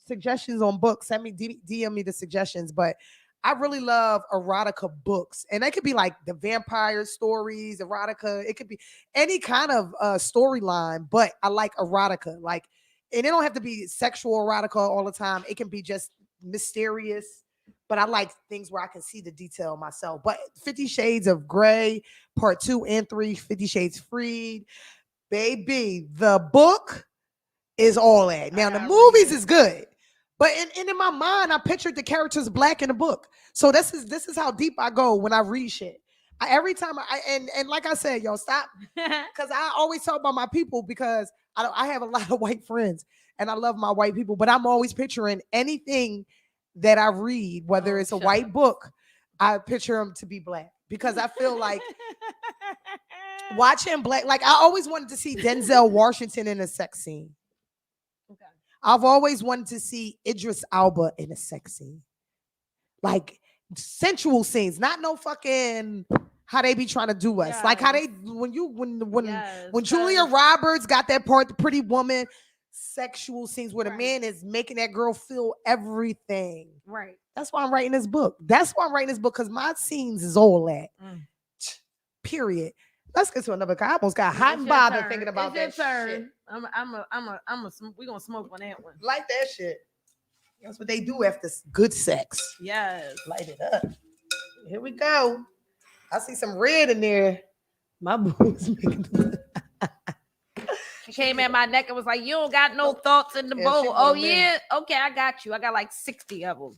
Speaker 1: suggestions on books, send me DM me the suggestions. But I really love erotica books, and they could be like the vampire stories, erotica. It could be any kind of storyline, but I like erotica. Like, and it don't have to be sexual erotica all the time. It can be just mysterious. But I like things where I can see the detail myself. But 50 Shades of Grey, part 2 and 3, 50 Shades Freed. Baby, the book is all that. Now, the movies is good. But in my mind, I pictured the characters black in the book. So this is how deep I go when I read shit. Every time and like I said, y'all stop. Because I always talk about my people because I have a lot of white friends and I love my white people. But I'm always picturing anything that I read, whether it's a white book, I picture them to be black because I feel like watching black, like I always wanted to see Denzel Washington in a sex scene. Okay. I've always wanted to see Idris Elba in a sex scene. Like sensual scenes, not no fucking how they be trying to do us. Yes. Like how they when Julia Roberts got that part, the Pretty Woman. Sexual scenes where the man is making that girl feel everything.
Speaker 2: Right.
Speaker 1: That's why I'm writing this book. That's why I'm writing this book because my scenes is all that. Period. Let's get to another. I almost got hot and bothered thinking about that shit.
Speaker 2: We're gonna smoke on that one.
Speaker 1: Light that shit. That's what they do after good sex.
Speaker 2: Yes.
Speaker 1: Light it up. Here we go. I see some red in there. My boo's making.
Speaker 2: She came at my neck and was like, "You don't got no thoughts in the bowl." Oh yeah, okay, I got you. I got like 60 of them.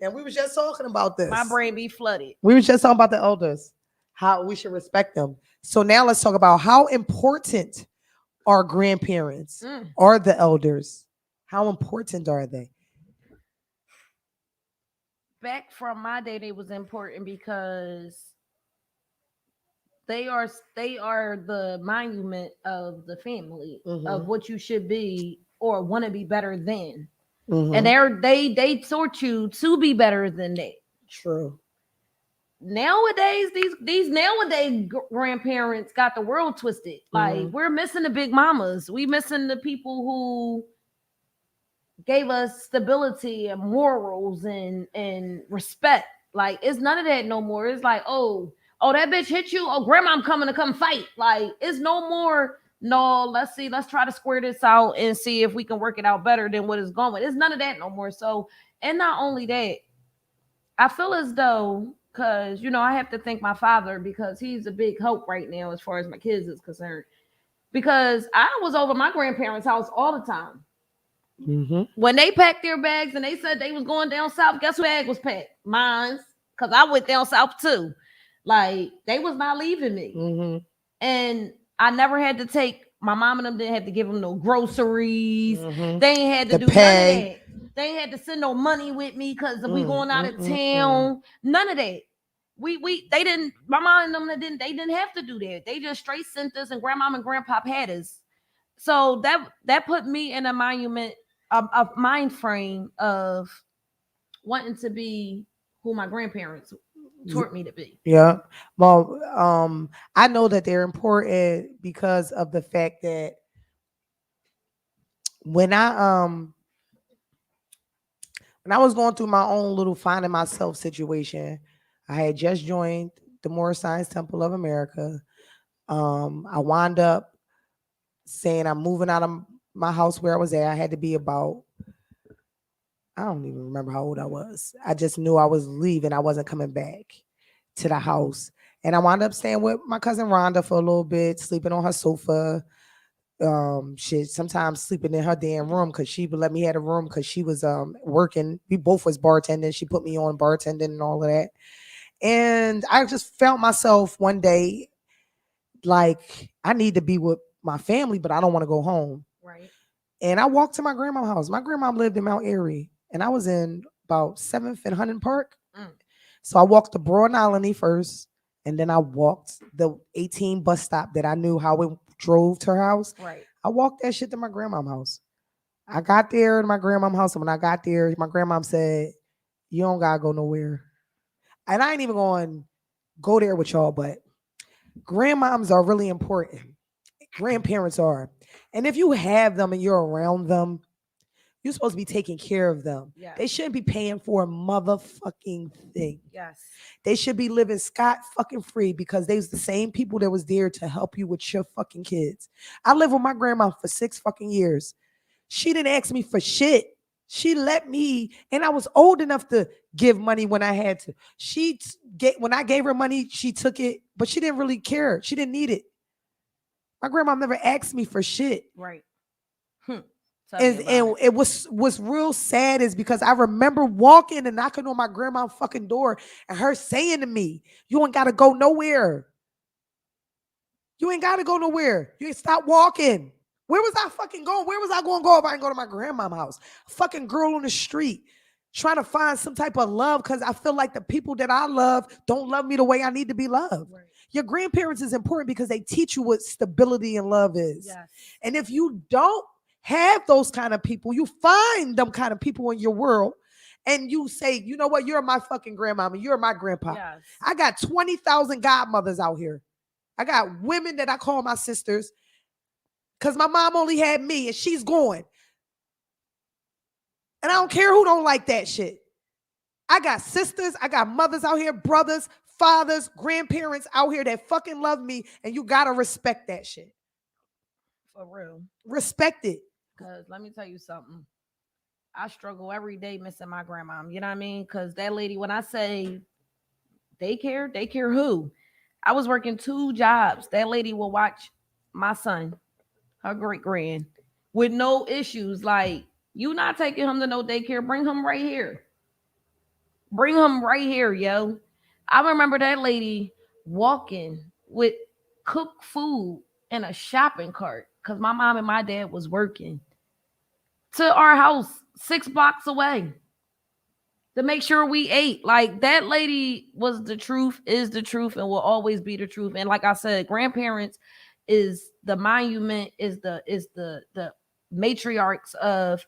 Speaker 1: And we was just talking about this.
Speaker 2: My brain be flooded.
Speaker 1: We was just talking about the elders, how we should respect them. So now let's talk about how important are grandparents or the elders. How important are they?
Speaker 2: Back from my day, they was important because they are the monument of the family of what you should be or want to be better than. And they taught you to be better than that.
Speaker 1: True.
Speaker 2: Nowadays, these nowadays grandparents got the world twisted. Like we're missing the big mamas. We missing the people who gave us stability and morals and respect. Like it's none of that no more. It's like, oh, that bitch hit you. Oh, grandma, I'm coming to come fight. Like, it's no more. No, let's try to square this out and see if we can work it out better than what is going. It's none of that no more. So, and not only that, I feel as though, because, I have to thank my father because he's a big help right now as far as my kids is concerned. Because I was over my grandparents' house all the time. When they packed their bags and they said they was going down south, guess who bag was packed? Mine's. Because I went down south too. Like, they was not leaving me. And I never had to take, my mom and them didn't have to give them no groceries. They ain't had to do none of that. They ain't had to send no money with me because we
Speaker 1: Mm,
Speaker 2: going out
Speaker 1: mm,
Speaker 2: of
Speaker 1: mm, mm.
Speaker 2: town. None of that. They didn't. My mom and them they didn't have to do that. They just straight sent us, and grandmom and grandpop had us. So that put me in a monument, a mind frame of wanting to be who my grandparents taught me to be.
Speaker 1: Yeah. Well, I know that they're important because of the fact that when I was going through my own little finding myself situation, I had just joined the Moore Science Temple of America. I wound up saying I'm moving out of my house where I was at. I had to be about, I don't even remember how old I was. I just knew I was leaving. I wasn't coming back to the house. And I wound up staying with my cousin Rhonda for a little bit, sleeping on her sofa. Shit, sometimes sleeping in her damn room because she would let me have a room because she was working. We both was bartending. She put me on bartending and all of that. And I just felt myself one day like I need to be with my family, but I don't want to go home.
Speaker 2: Right.
Speaker 1: And I walked to my grandma's house. My grandma lived in Mount Airy, and I was in about 7th and Hunting Park.
Speaker 2: Mm.
Speaker 1: So I walked to Broad Island first, and then I walked the 18 bus stop that I knew how it drove to her house.
Speaker 2: Right.
Speaker 1: I walked that shit to my grandma's house. I got there to my grandma's house, and when I got there, my grandma said, "You don't gotta go nowhere." And I ain't even going to go there with y'all, but grandmoms are really important. Grandparents are. And if you have them and you're around them, you're supposed to be taking care of them.
Speaker 2: Yes.
Speaker 1: They shouldn't be paying for a motherfucking thing.
Speaker 2: Yes.
Speaker 1: They should be living scot fucking free because they was the same people that was there to help you with your fucking kids. I lived with my grandma for 6 fucking years. She didn't ask me for shit. She let me, and I was old enough to give money when I had to. When I gave her money, she took it, but she didn't really care. She didn't need it. My grandma never asked me for shit.
Speaker 2: Right. Tell me
Speaker 1: And
Speaker 2: about it.
Speaker 1: it was real sad is because I remember walking and knocking on my grandma's fucking door and her saying to me, "You ain't gotta go nowhere. You ain't gotta go nowhere. You ain't stop walking." Where was I fucking going? Where was I going to go if I didn't go to my grandma's house? A fucking girl on the street trying to find some type of love because I feel like the people that I love don't love me the way I need to be loved.
Speaker 2: Right.
Speaker 1: Your grandparents is important because they teach you what stability and love is.
Speaker 2: Yes.
Speaker 1: And if you don't have those kind of people, you find them kind of people in your world and you say, "You know what? You're my fucking grandmama. You're my grandpa."
Speaker 2: Yes.
Speaker 1: I got 20,000 godmothers out here. I got women that I call my sisters because my mom only had me and she's going. And I don't care who don't like that shit. I got sisters, I got mothers out here, brothers, fathers, grandparents out here that fucking love me, and you gotta respect that shit.
Speaker 2: For real.
Speaker 1: Respect it.
Speaker 2: Cause let me tell you something. I struggle every day missing my grandma. You know what I mean? Cause that lady, when I say daycare who? I was working 2 jobs. That lady will watch my son, her great grand, with no issues. Like, you not taking him to no daycare, bring him right here. Bring him right here, yo. I remember that lady walking with cooked food in a shopping cart because my mom and my dad was working to our house 6 blocks away to make sure we ate. Like, that lady was the truth, is the truth, and will always be the truth. And like I said, grandparents is the monument, is the matriarchs of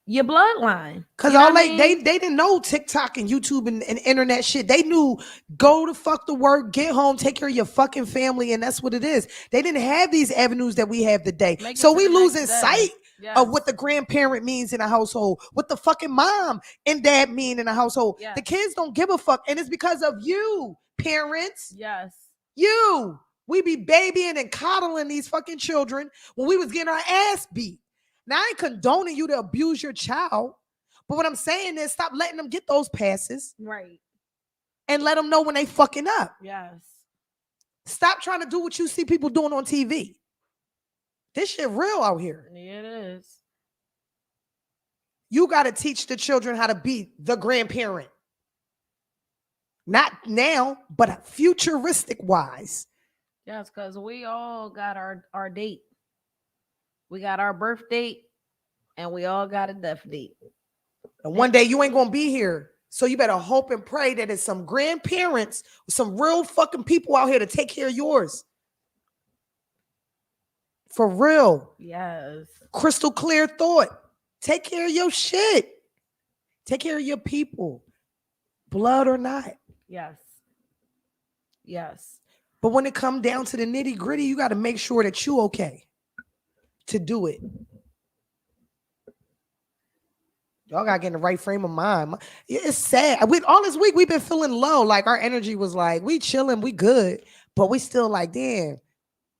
Speaker 2: your bloodline.
Speaker 1: Cause
Speaker 2: You know
Speaker 1: all
Speaker 2: what I
Speaker 1: they
Speaker 2: mean?
Speaker 1: didn't know TikTok and YouTube and internet shit. They knew go to fuck to work, get home, take care of your fucking family, and that's what it is. They didn't have these avenues that we have today.
Speaker 2: Make it
Speaker 1: So
Speaker 2: to
Speaker 1: we
Speaker 2: the next
Speaker 1: losing
Speaker 2: day.
Speaker 1: sight
Speaker 2: Yes.
Speaker 1: of what the grandparent means in a household, what the fucking mom and dad mean in a household.
Speaker 2: Yes.
Speaker 1: The kids don't give a fuck, and it's because of you, parents.
Speaker 2: Yes.
Speaker 1: You. We be babying and coddling these fucking children when we was getting our ass beat. Now I ain't condoning you to abuse your child. But what I'm saying is stop letting them get those passes
Speaker 2: Right.
Speaker 1: and let them know when they fucking up.
Speaker 2: Yes.
Speaker 1: Stop trying to do what you see people doing on TV. This shit real out here.
Speaker 2: Yeah, it is.
Speaker 1: You got to teach the children how to be the grandparent. Not now, but futuristic wise.
Speaker 2: Yes, because we all got our date. We got our birth date and we all got a death date.
Speaker 1: And one day you ain't gonna be here. So you better hope and pray that there's some grandparents, some real fucking people out here to take care of yours. For real.
Speaker 2: Yes.
Speaker 1: Crystal clear thought. Take care of your shit. Take care of your people. Blood or not.
Speaker 2: Yes. Yes.
Speaker 1: But when it comes down to the nitty gritty, you got to make sure that you okay to do it. Y'all got to get in the right frame of mind. It's sad. All this week, we've been feeling low. Like our energy was like, we chilling, we good. But we still like, damn,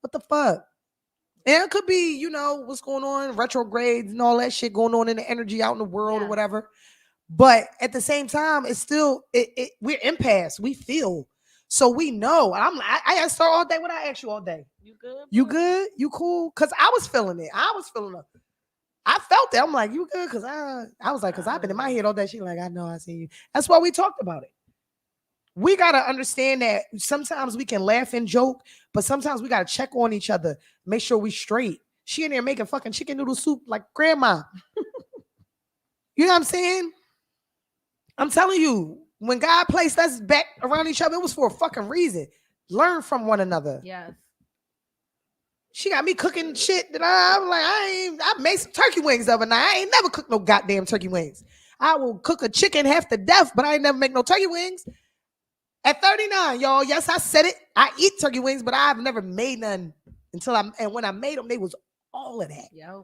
Speaker 1: what the fuck? And it could be, what's going on, retrogrades and all that shit going on in the energy out in the world or whatever. But at the same time, it's still, we're impasse. We feel. So we know. I'm like, I asked her all day what I asked you all day.
Speaker 2: You good?
Speaker 1: You good? You cool? Because I was feeling it. I felt it. I'm like, you good? Because I was like, because I've been in my head all day. She like, I know, I see you. That's why we talked about it. We got to understand that sometimes we can laugh and joke, but sometimes we got to check on each other, make sure we straight. She in there making fucking chicken noodle soup like grandma. You know what I'm saying? I'm telling you, when God placed us back around each other, it was for a fucking reason. Learn from one another.
Speaker 2: Yes.
Speaker 1: She got me cooking shit that I'm like, I made some turkey wings the other night. I ain't never cooked no goddamn turkey wings. I will cook a chicken half to death, but I ain't never make no turkey wings. At 39, y'all, yes, I said it. I eat turkey wings, but I've never made none and when I made them, they was all of that.
Speaker 2: Yep.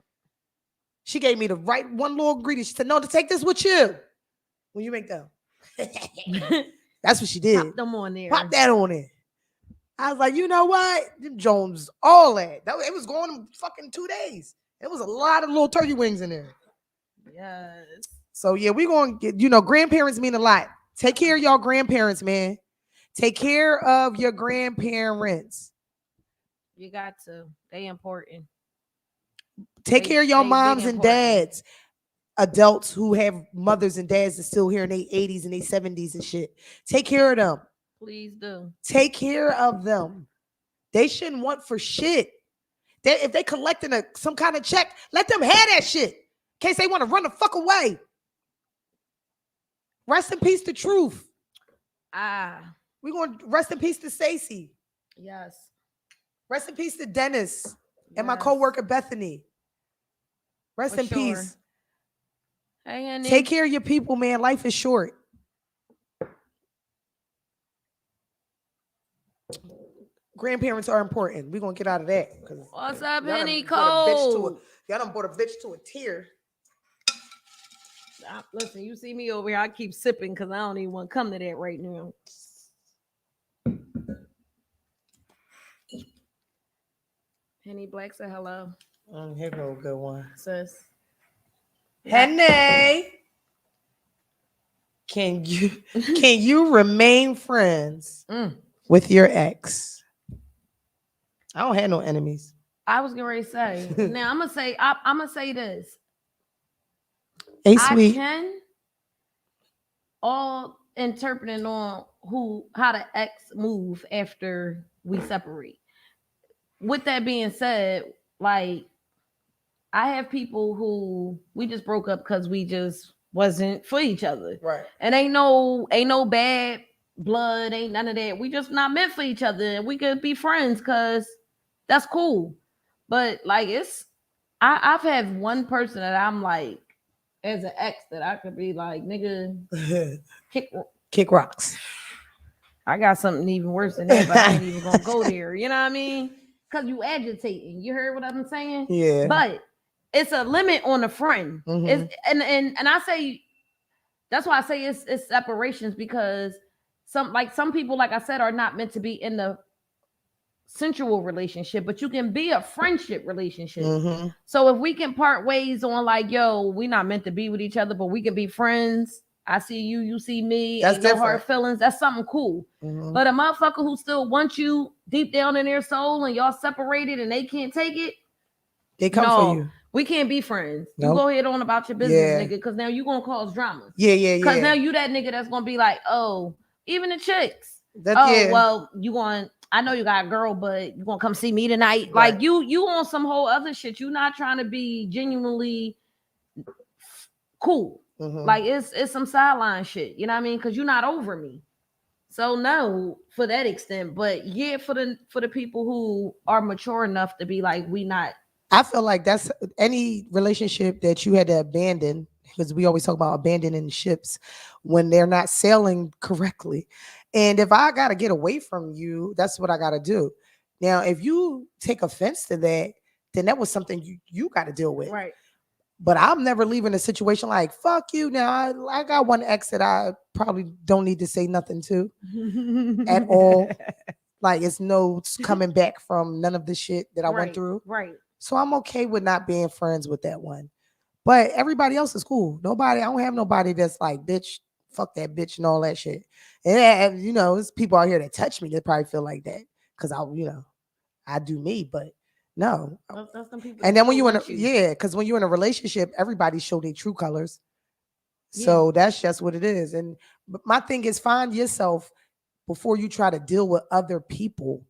Speaker 1: She gave me the right one little ingredient. She said, no, to take this with you when you make them. That's what she did.
Speaker 2: Pop them on there.
Speaker 1: Pop that on it. I was like, you know what? Them Jones, all that. It was going fucking 2 days. It was a lot of little turkey wings in there.
Speaker 2: Yes.
Speaker 1: So yeah, we're going to get, grandparents mean a lot. Take care of y'all grandparents, man. Take care of your grandparents.
Speaker 2: You got to. They important.
Speaker 1: Take care of your moms and dads. Adults who have mothers and dads that's still here in their 80s and their 70s and shit. Take care of them.
Speaker 2: Please do.
Speaker 1: Take care of them. They shouldn't want for shit. If they collecting some kind of check, let them have that shit. In case they want to run the fuck away. Rest in peace to Truth. We're going to rest in peace to Stacey.
Speaker 2: Yes.
Speaker 1: Rest in peace to Dennis and my co-worker Bethany. Rest in peace.
Speaker 2: Hey, honey.
Speaker 1: Take care of your people, man. Life is short. Grandparents are important. We're going to get out of that.
Speaker 2: What's up, Henny Cole?
Speaker 1: Y'all done brought a bitch to a tear.
Speaker 2: Listen, you see me over here. I keep sipping because I don't even want to come to that right now. Henny Black said hello.
Speaker 1: Here go a good one.
Speaker 2: Sis.
Speaker 1: Henny, can you remain friends with your ex? I don't have no enemies.
Speaker 2: I was getting ready to say. Now I'm gonna say this.
Speaker 1: Hey, sweet.
Speaker 2: I can all interpreting on how the ex move after we separate. With that being said, like I have people who we just broke up because we just wasn't for each other.
Speaker 1: Right.
Speaker 2: And ain't no bad blood, ain't none of that. We just not meant for each other. And we could be friends because that's cool. But like I've had one person that I'm like, as an ex, that I could be like, nigga,
Speaker 1: kick rocks.
Speaker 2: I got something even worse than that, but I ain't even gonna go there. You know what I mean? Because you agitating. You heard what I'm saying?
Speaker 1: Yeah.
Speaker 2: But it's a limit on a friend.
Speaker 1: Mm-hmm.
Speaker 2: And I say that's why I say it's separations, because some people, like I said, are not meant to be in the sensual relationship, but you can be a friendship relationship.
Speaker 1: Mm-hmm.
Speaker 2: So if we can part ways on like, yo, we not meant to be with each other, but we can be friends. I see you, you see me.
Speaker 1: That's
Speaker 2: no hard feelings. That's something cool.
Speaker 1: Mm-hmm.
Speaker 2: But a motherfucker who still wants you deep down in their soul and y'all separated and they can't take it,
Speaker 1: they come for you.
Speaker 2: We can't be friends.
Speaker 1: Nope.
Speaker 2: You go ahead on about your business, nigga, because now you're going to cause drama.
Speaker 1: Yeah.
Speaker 2: Because now you that nigga that's going to be like, oh, even the chicks. Well, I know you got a girl, but you going to come see me tonight.
Speaker 1: Right.
Speaker 2: Like, you on some whole other shit. You not trying to be genuinely cool. Like it's some sideline shit. You know what I mean? Because you're not over me. So no, for that extent, but yeah, for the people who are mature enough to be like, we not.
Speaker 1: I feel like that's any relationship that you had to abandon, because we always talk about abandoning ships when they're not sailing correctly. And if I got to get away from you, that's what I got to do. Now, if you take offense to that, then that was something you got to deal with.
Speaker 2: Right.
Speaker 1: But I'm never leaving a situation like, fuck you. Now, I got one ex that I probably don't need to say nothing to at all. Like, it's no coming back from none of the shit that I went through.
Speaker 2: Right.
Speaker 1: So I'm okay with not being friends with that one. But everybody else is cool. Nobody, I don't have nobody that's like, bitch, fuck that bitch and all that shit. And you know, there's people out here that touch me that probably feel like that. Cause I do me, but no.
Speaker 2: That's some people
Speaker 1: And
Speaker 2: that
Speaker 1: then when
Speaker 2: still
Speaker 1: you in a,
Speaker 2: want you.
Speaker 1: yeah, because when you're in a relationship, everybody show their true colors. So that's just what it is. And my thing is, find yourself before you try to deal with other people,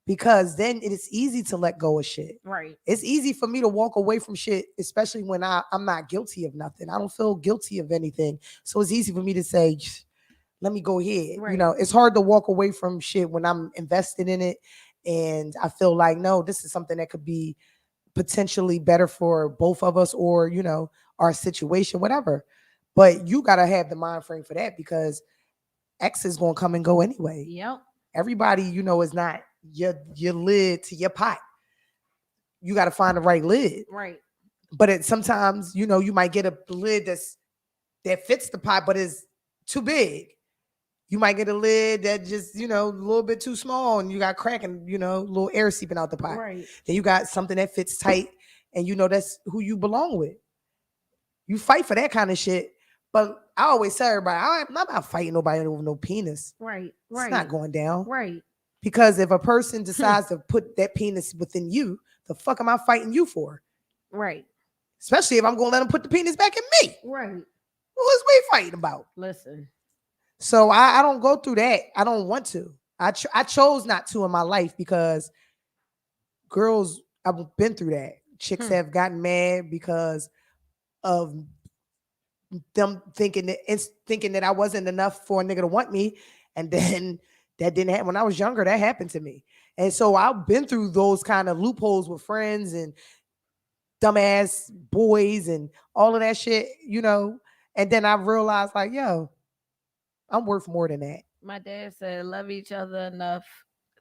Speaker 1: because then it is easy to let go of shit.
Speaker 2: Right.
Speaker 1: It's easy for me to walk away from shit, especially when I'm not guilty of nothing. I don't feel guilty of anything. So it's easy for me to say, let me go ahead.
Speaker 2: Right.
Speaker 1: You know, it's hard to walk away from shit when I'm invested in it. And I feel like, no, this is something that could be potentially better for both of us, or, you know, our situation, whatever. But you got to have the mind frame for that, because X is going to come and go anyway.
Speaker 2: Yep.
Speaker 1: Everybody, you know, is not your lid to your pot. You got to find the right lid.
Speaker 2: Right.
Speaker 1: But sometimes, you know, you might get a lid that fits the pot, but is too big. You might get a lid that just, you know, a little bit too small, and you got cracking, you know, a little air seeping out the pot.
Speaker 2: Right.
Speaker 1: Then you got something that fits tight, and you know that's who you belong with. You fight for that kind of shit. But I always tell everybody, I'm not fighting nobody over no penis.
Speaker 2: Right.
Speaker 1: It's not going down.
Speaker 2: Right.
Speaker 1: Because if a person decides to put that penis within you, the fuck am I fighting you for?
Speaker 2: Right.
Speaker 1: Especially if I'm going to let them put the penis back in me.
Speaker 2: Right.
Speaker 1: What is we fighting about?
Speaker 2: Listen.
Speaker 1: So I don't go through that. I don't want to. I chose not to in my life, because girls, I've been through that. Chicks have gotten mad because of them thinking that I wasn't enough for a nigga to want me. And then that didn't happen. When I was younger, that happened to me. And so I've been through those kind of loopholes with friends and dumbass boys and all of that shit, you know. And then I realized, like, yo, I'm worth more than that.
Speaker 2: My dad said, love each other enough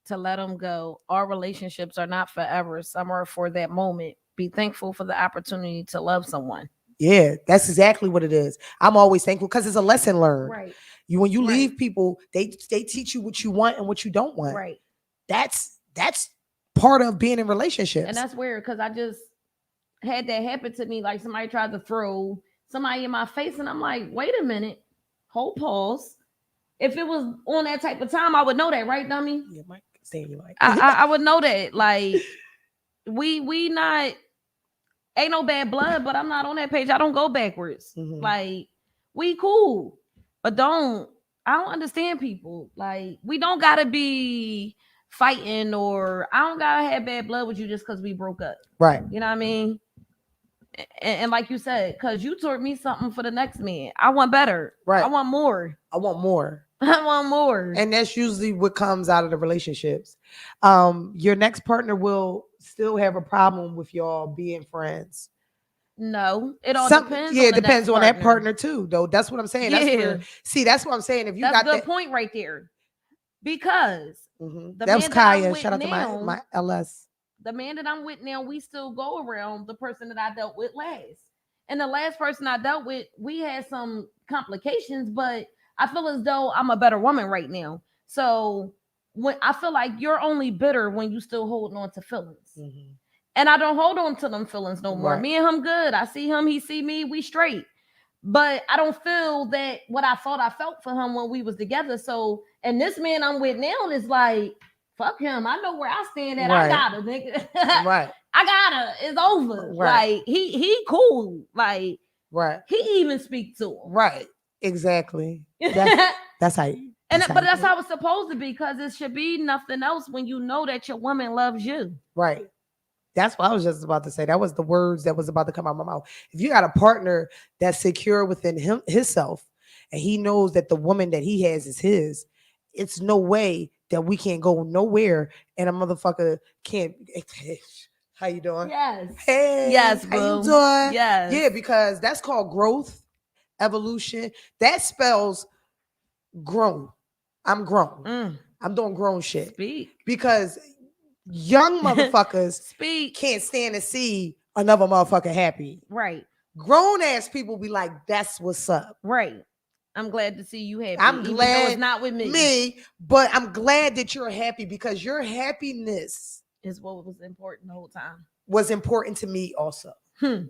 Speaker 2: to let them go. Our relationships are not forever. Some are for that moment. Be thankful for the opportunity to love someone.
Speaker 1: Yeah, that's exactly what it is. I'm always thankful, because it's a lesson learned.
Speaker 2: Right.
Speaker 1: When you leave people, they teach you what you want and what you don't want.
Speaker 2: Right.
Speaker 1: That's part of being in relationships.
Speaker 2: And that's weird, because I just had that happen to me. Like, somebody tried to throw somebody in my face, and I'm like, wait a minute, hold, pause. If it was on that type of time, I would know that, right, dummy?
Speaker 1: Yeah, Mike, say you like.
Speaker 2: I would know that. Like, we not, ain't no bad blood, but I'm not on that page. I don't go backwards. Like, we cool, but I don't understand people. Like, we don't gotta be fighting, or I don't gotta have bad blood with you just because we broke up.
Speaker 1: Right.
Speaker 2: You know what I mean? And like you said, because you taught me something for the next man. I want better.
Speaker 1: Right.
Speaker 2: I want more.
Speaker 1: I want more.
Speaker 2: I want more.
Speaker 1: And that's usually what comes out of the relationships. Your next partner will still have a problem with y'all being friends.
Speaker 2: No, it all depends.
Speaker 1: Yeah, it depends on that partner too, though. That's what I'm saying.
Speaker 2: Yeah.
Speaker 1: That's what I'm saying. If you
Speaker 2: that's
Speaker 1: got
Speaker 2: good
Speaker 1: that
Speaker 2: point right there, because
Speaker 1: that was Kaya. Shout out to my LS.
Speaker 2: The man that I'm with now, we still go around the person that I dealt with last. And the last person I dealt with, we had some complications, but I feel as though I'm a better woman right now. So when I feel like you're only bitter when you still holding on to feelings. And I don't hold on to them feelings no more. Right. Me and him good. I see him, he see me, we straight. But I don't feel that what I thought I felt for him when we was together. So, and this man I'm with now is like, fuck him. I know where I stand at. Right. I got her, nigga. Right. I got her. It's over. Right. Like, he cool. Like,
Speaker 1: right.
Speaker 2: He even speak to him.
Speaker 1: Right. Exactly. That's how you.
Speaker 2: But that's how it's supposed to be, because it should be nothing else when you know that your woman loves you.
Speaker 1: Right. That's what I was just about to say. That was the words that was about to come out of my mouth. If you got a partner that's secure within himself, and he knows that the woman that he has is his, it's no way that we can't go nowhere and a motherfucker can't. How you doing?
Speaker 2: Yes.
Speaker 1: Hey,
Speaker 2: Yes,
Speaker 1: how you
Speaker 2: boo.
Speaker 1: doing?
Speaker 2: Yes.
Speaker 1: Yeah, because that's called growth, evolution. That spells grown. I'm grown.
Speaker 2: Mm.
Speaker 1: I'm doing grown shit
Speaker 2: Speak.
Speaker 1: because young motherfuckers
Speaker 2: Speak.
Speaker 1: can't stand to see another motherfucker happy.
Speaker 2: Right.
Speaker 1: Grown ass people be like, that's what's up.
Speaker 2: Right. I'm glad to see you happy.
Speaker 1: I'm
Speaker 2: even
Speaker 1: glad
Speaker 2: though it's not with me.
Speaker 1: But I'm glad that you're happy because your happiness
Speaker 2: Is what was important the whole time.
Speaker 1: was important to me also.
Speaker 2: Hmm.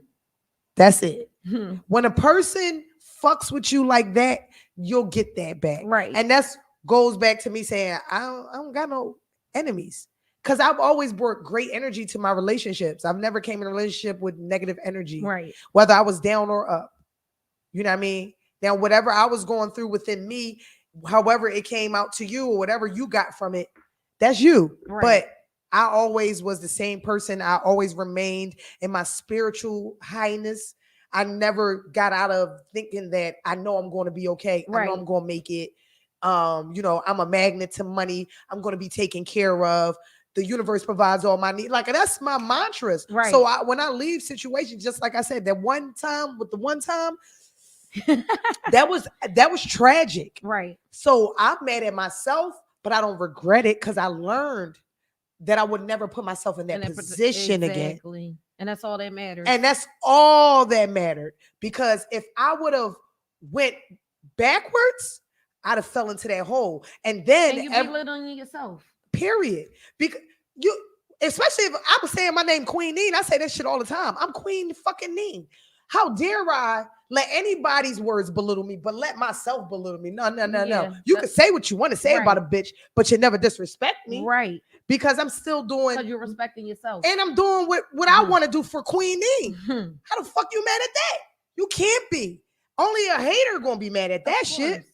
Speaker 1: That's it.
Speaker 2: Hmm.
Speaker 1: When a person fucks with you like that, you'll get that back.
Speaker 2: Right.
Speaker 1: And that's goes back to me saying, I don't got no enemies. Because I've always brought great energy to my relationships. I've never came in a relationship with negative energy.
Speaker 2: Right.
Speaker 1: Whether I was down or up. You know what I mean? Now, whatever I was going through within me, however it came out to you or whatever you got from it, that's you.
Speaker 2: Right.
Speaker 1: But I always was the same person. I always remained in my spiritual highness. I never got out of thinking that I know I'm going to be okay. I know I'm
Speaker 2: Right.
Speaker 1: going to make it. I'm a magnet to money. I'm going to be taken care of. The universe provides all my needs. Like that's my mantras.
Speaker 2: Right.
Speaker 1: So when I leave situations, just like I said, that one time, that was tragic.
Speaker 2: Right.
Speaker 1: So I'm mad at myself, but I don't regret it because I learned that I would never put myself in that position again.
Speaker 2: Exactly. And that's all that matters.
Speaker 1: And that's all that mattered. Because if I would have went backwards, I'd have fell into that hole. And then
Speaker 2: you belittling yourself.
Speaker 1: Period. Because especially if I was saying my name Queen Neen, I say that shit all the time. I'm Queen fucking Neen. How dare I let anybody's words belittle me, but let myself belittle me? No. You can say what you want to say about a bitch, but you never disrespect me.
Speaker 2: Right.
Speaker 1: Because I'm still doing.
Speaker 2: Because you're respecting yourself.
Speaker 1: And I'm doing what I want to do for Queen Neen. How the fuck you mad at that? You can't be. Only a hater gonna be mad at that shit.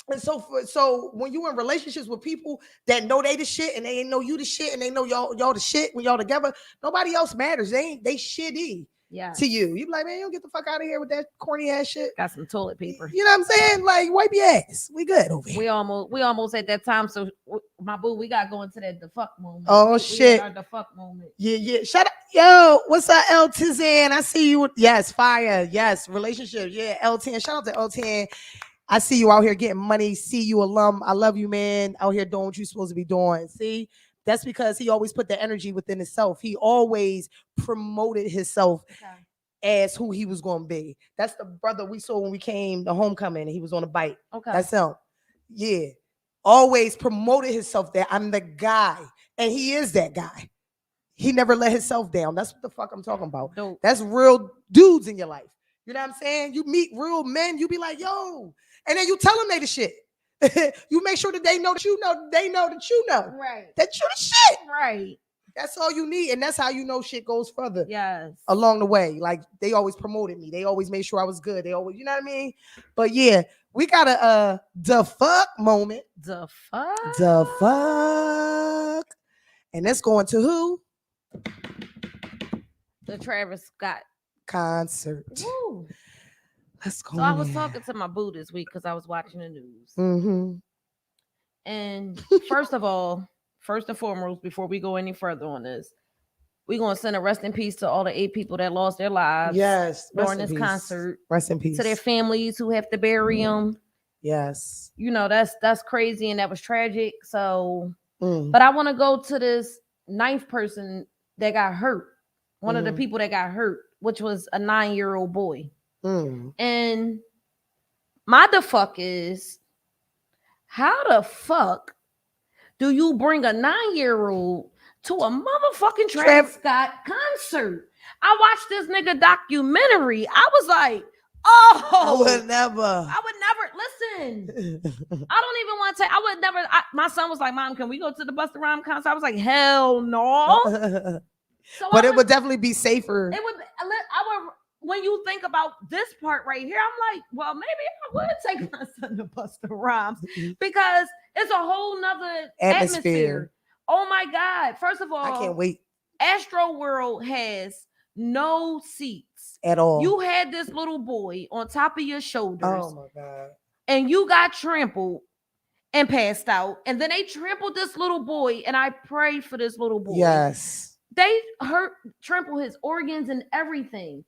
Speaker 1: And so when you in relationships with people that know they the shit and they ain't know you the shit and they know y'all the shit when y'all together, nobody else matters. They shitty to you. You be like, man, you don't get the fuck out of here with that corny ass shit.
Speaker 2: Got some toilet paper.
Speaker 1: You know what I'm saying? Like, wipe your ass. We good over here.
Speaker 2: We almost at that time. So my boo, we got going to that the fuck moment.
Speaker 1: Oh shit.
Speaker 2: The fuck moment.
Speaker 1: Yeah. Shut up. Yo, what's up, L10? I see you. Yes, fire. Yes, relationship. Yeah, L10. Shout out to L10. I see you out here getting money. See you, alum. I love you, man. Out here doing what you're supposed to be doing. See, that's because he always put the energy within himself. He always promoted himself as who he was going to be. That's the brother we saw when we came to homecoming and he was on a bike.
Speaker 2: Okay.
Speaker 1: That's him. Yeah. Always promoted himself that I'm the guy. And he is that guy. He never let himself down. That's what the fuck I'm talking about.
Speaker 2: Dope.
Speaker 1: That's real dudes in your life. You know what I'm saying? You meet real men, you be like, yo. And then you tell them they the shit. You make sure that they know that you know, they know that you know.
Speaker 2: Right.
Speaker 1: That you the shit.
Speaker 2: Right.
Speaker 1: That's all you need. And that's how you know shit goes further.
Speaker 2: Yes.
Speaker 1: Along the way. Like they always promoted me. They always made sure I was good. They always, you know what I mean? But yeah, we got a the fuck moment.
Speaker 2: The fuck?
Speaker 1: The fuck. And that's going to who?
Speaker 2: The Travis Scott
Speaker 1: concert.
Speaker 2: Woo.
Speaker 1: Let's go.
Speaker 2: So I was talking to my boo this week because I was watching the news.
Speaker 1: Mm-hmm.
Speaker 2: And first and foremost, before we go any further on this, we're gonna send a rest in peace to all the 8 people that lost their lives.
Speaker 1: Yes,
Speaker 2: during this concert.
Speaker 1: Rest in peace
Speaker 2: to their families who have to bury them.
Speaker 1: Yes,
Speaker 2: you know that's crazy and that was tragic. So, but I want to go to this 9th person that got hurt. One of the people that got hurt, which was a 9-year-old boy. And my the fuck is, how the fuck do you bring a 9-year-old to a motherfucking Travis Scott concert? I watched this nigga documentary. I was like, oh,
Speaker 1: I would never.
Speaker 2: Listen. I don't even want to take. I would never. My son was like, Mom, can we go to the Busta Rhymes concert? I was like, hell no. So
Speaker 1: but it would definitely be safer.
Speaker 2: It would. I would. When you think about this part right here, I'm like, well, maybe I would take my son to Busta Rhymes because it's a whole nother atmosphere. Oh my God. First of all,
Speaker 1: I can't wait.
Speaker 2: Astro World has no seats
Speaker 1: at all.
Speaker 2: You had this little boy on top of your shoulders,
Speaker 1: Oh my God.
Speaker 2: and you got trampled and passed out. And then they trampled this little boy, and I prayed for this little boy.
Speaker 1: Yes.
Speaker 2: They trampled his organs and everything.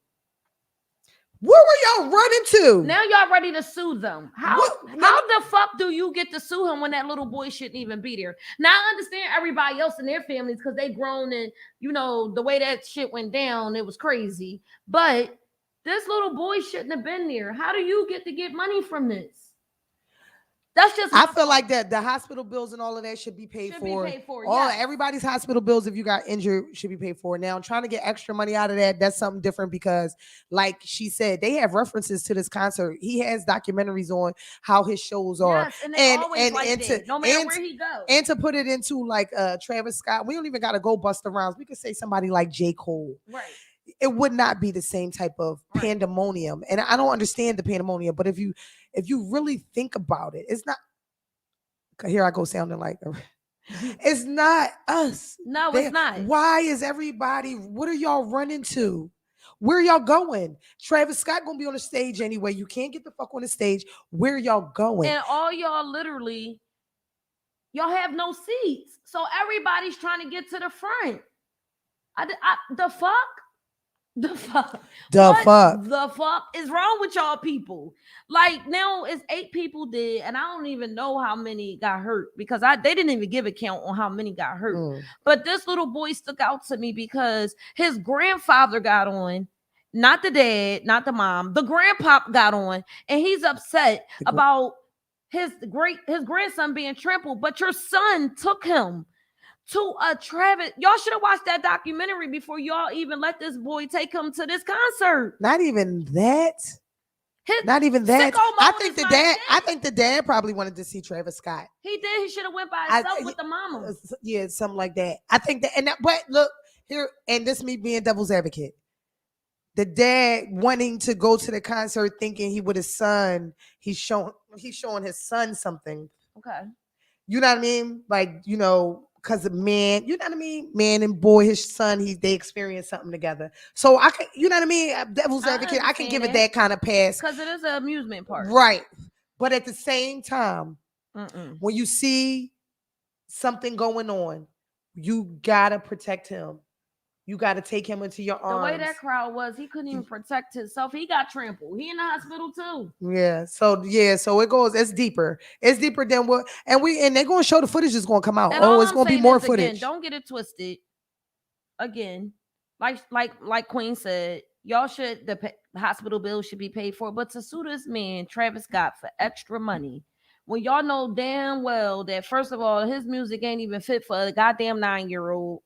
Speaker 1: Where were y'all running to?
Speaker 2: Now y'all ready to sue them. How the fuck do you get to sue him when that little boy shouldn't even be there? Now I understand everybody else in their families because they grown, and you know the way that shit went down, it was crazy. But this little boy shouldn't have been there. How do you get to get money from this? That's just
Speaker 1: I feel like that the hospital bills and all of that should be paid for. Everybody's hospital bills, if you got injured, should be paid for. Now, trying to get extra money out of that, that's something different because, like she said, they have references to this concert. He has documentaries on how his shows are.
Speaker 2: Yes, and they always like that, no matter where he goes.
Speaker 1: And to put it into like Travis Scott, we don't even got to go Busta Rhymes. We could say somebody like J. Cole.
Speaker 2: Right.
Speaker 1: It would not be the same type of pandemonium. And I don't understand the pandemonium, but if you really think about it, it's not. Here I go sounding like it's not us.
Speaker 2: No, it's not.
Speaker 1: Why is everybody? What are y'all running to? Where y'all going? Travis Scott gonna be on the stage anyway. You can't get the fuck on the stage. Where y'all going?
Speaker 2: And all y'all literally, y'all have no seats, so everybody's trying to get to the front. The fuck? The fuck is wrong with y'all people? Like now it's 8 people dead, and I don't even know how many got hurt because they didn't even give a count on how many got hurt. But this little boy stuck out to me because his grandfather got on, not the dad, not the mom. The grandpop got on, and he's upset about his grandson being trampled. But your son took him to a Travis. Y'all should have watched that documentary before y'all even let this boy take him to this concert.
Speaker 1: Not even that. I think the dad probably wanted to see Travis Scott.
Speaker 2: He did. He should have went by himself with the mama.
Speaker 1: Yeah, something like that. I think that, but look here, and this me being devil's advocate. The dad wanting to go to the concert, thinking he with his son. He's showing his son something.
Speaker 2: Okay.
Speaker 1: You know what I mean? Like, you know, because of man, you know what I mean? Man and boy, his son, they experience something together. So I can, you know what I mean? Devil's advocate, I can give it that kind of pass.
Speaker 2: Because it is an amusement park.
Speaker 1: Right. But at the same time, when you see something going on, you gotta protect him. You got to take him into your arms.
Speaker 2: The way that crowd was, he couldn't even protect himself. He got trampled. He in the hospital too.
Speaker 1: Yeah. So it goes. It's deeper. It's deeper than what. And they're going to show the footage is going to come out. It's going to be more footage.
Speaker 2: Again, don't get it twisted. Again, like Queen said, y'all should the hospital bill should be paid for. But to sue this man Travis Scott for extra money, when y'all know damn well that first of all his music ain't even fit for a goddamn 9-year-old.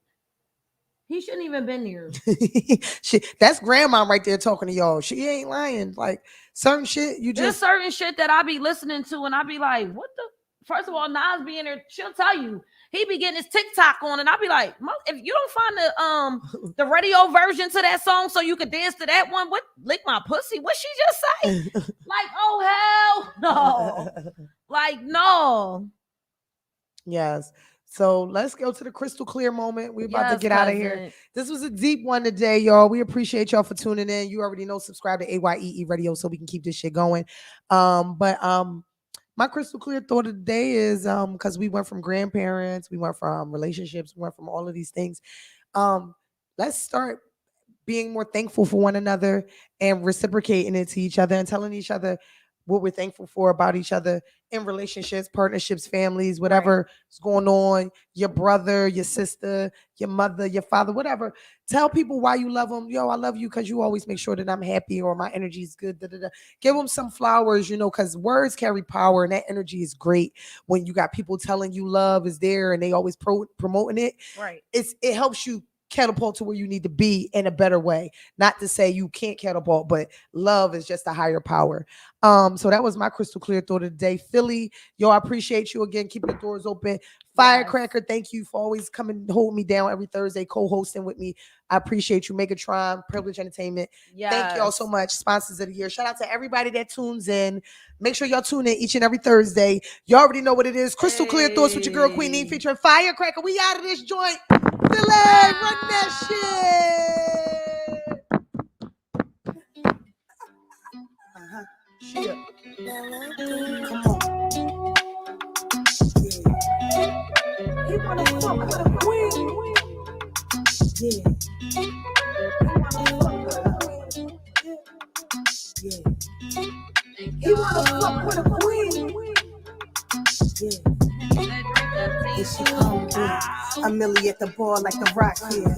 Speaker 2: He shouldn't even been here.
Speaker 1: That's grandma right there talking to y'all. She ain't lying. Like certain shit,
Speaker 2: there's certain shit that I be listening to, and I be like, what the? First of all, Nas being there, she'll tell you he be getting his TikTok on, and I be like, if you don't find the radio version to that song so you could dance to that one, what lick my pussy? What she just say? Like, oh hell no! Like no.
Speaker 1: Yes. So let's go to the crystal clear moment. We're about to get out of here. This was a deep one today, y'all. We appreciate y'all for tuning in. You already know, subscribe to AYEE Radio so we can keep this shit going. But my crystal clear thought of the day is because we went from grandparents, we went from relationships, we went from all of these things. Let's start being more thankful for one another and reciprocating it to each other and telling each other what we're thankful for about each other in relationships, partnerships, families, whatever is going on, your brother, your sister, your mother, your father, whatever. Tell people why you love them. Yo, I love you because you always make sure that I'm happy or my energy is good. Give them some flowers, because words carry power and that energy is great when you got people telling you love is there and they always promoting it.
Speaker 2: Right.
Speaker 1: It helps you catapult to where you need to be in a better way. Not to say you can't catapult, but love is just a higher power. So that was my crystal clear thought of the day. Philly, yo, I appreciate you again. Keep your doors open. Firecracker, thank you for always coming hold me down every Thursday, co-hosting with me. I appreciate you. Megatron, Privilege Entertainment. Thank y'all so much. Sponsors of the year. Shout out to everybody that tunes in. Make sure y'all tune in each and every Thursday. You already know what it is. Crystal Clear Thoughts with your girl Queen NEEN featuring Firecracker. We out of this joint. Philly, run that shit. Shit. Come on. Yeah. He wanna fuck with a queen. Yeah. He wanna fuck with a queen. Yeah. He wanna fuck with a queen. Yeah. Here she come, yeah. Amelie at the bar like the rock here.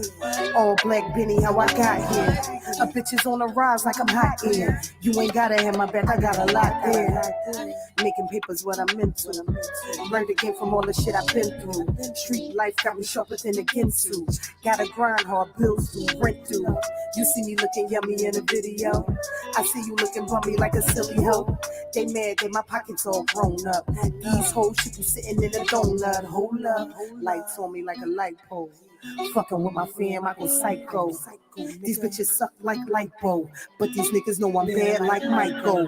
Speaker 1: All black Benny, how I got here. A bitch is on the rise like I'm hot here. You ain't gotta have my back, I got a lot there. Making papers what I'm into. Learned the game from all the shit I've been through. Street life got me sharper than a Ginsu. Gotta grind hard, bills due, rent due. You see me looking yummy in a video. I see you looking bummy like a silly hoe. They mad that my pockets all grown up. These hoes should be sitting in a donut. Hold up, lights on me like a light pole. Fucking with my fam, I go psycho. These bitches suck like lipo, but these niggas know I'm bad like Michael.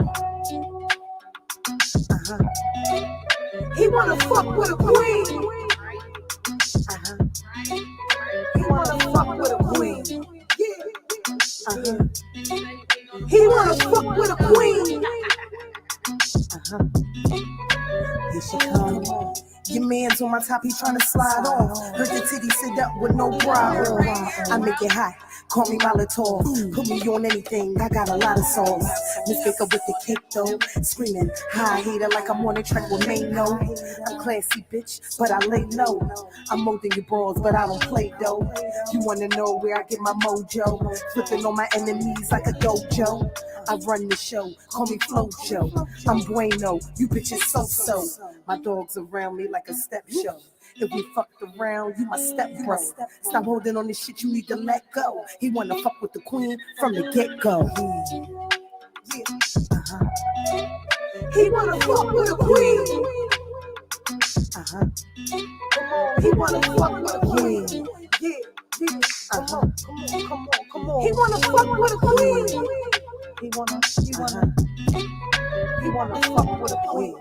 Speaker 1: He wanna fuck with a queen. He wanna fuck with a queen. He wanna fuck with a queen. Here she come. Your man's on my top, he tryna slide on. Heard the titty sit up with no bra on. I make it hot, call me Molotov. Put me on anything, I got a lot of sauce. Miss Baker with the cake though, screaming high hater like I'm on a track with Mano. I'm classy bitch, but I lay low. I'm more than your bras, but I don't play though. You wanna know where I get my mojo? Flipping on my enemies like a dojo. I run the show, call me Flojo. I'm bueno, you bitches so-so. My dogs around me like a step show. If we fucked around, you my step bro. Stop holding on this shit, you need to let go. He wanna fuck with the queen from the get-go. He wanna fuck with a queen. He wanna fuck with a queen. Come on. He wanna fuck with a queen. He wanna fuck with a queen.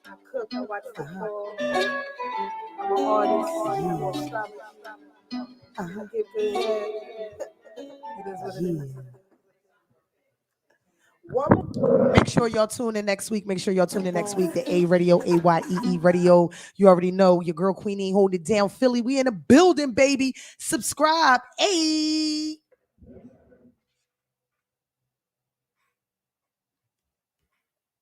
Speaker 1: I cook, I watch football. I'm an artist. I'm gonna stop it. I get good head. It is what it is. Make sure y'all tune in next week. Make sure y'all tune in next week. The A Radio, AYEE Radio. You already know your girl Queenie hold it down. Philly, we in a building, baby. Subscribe. Hey.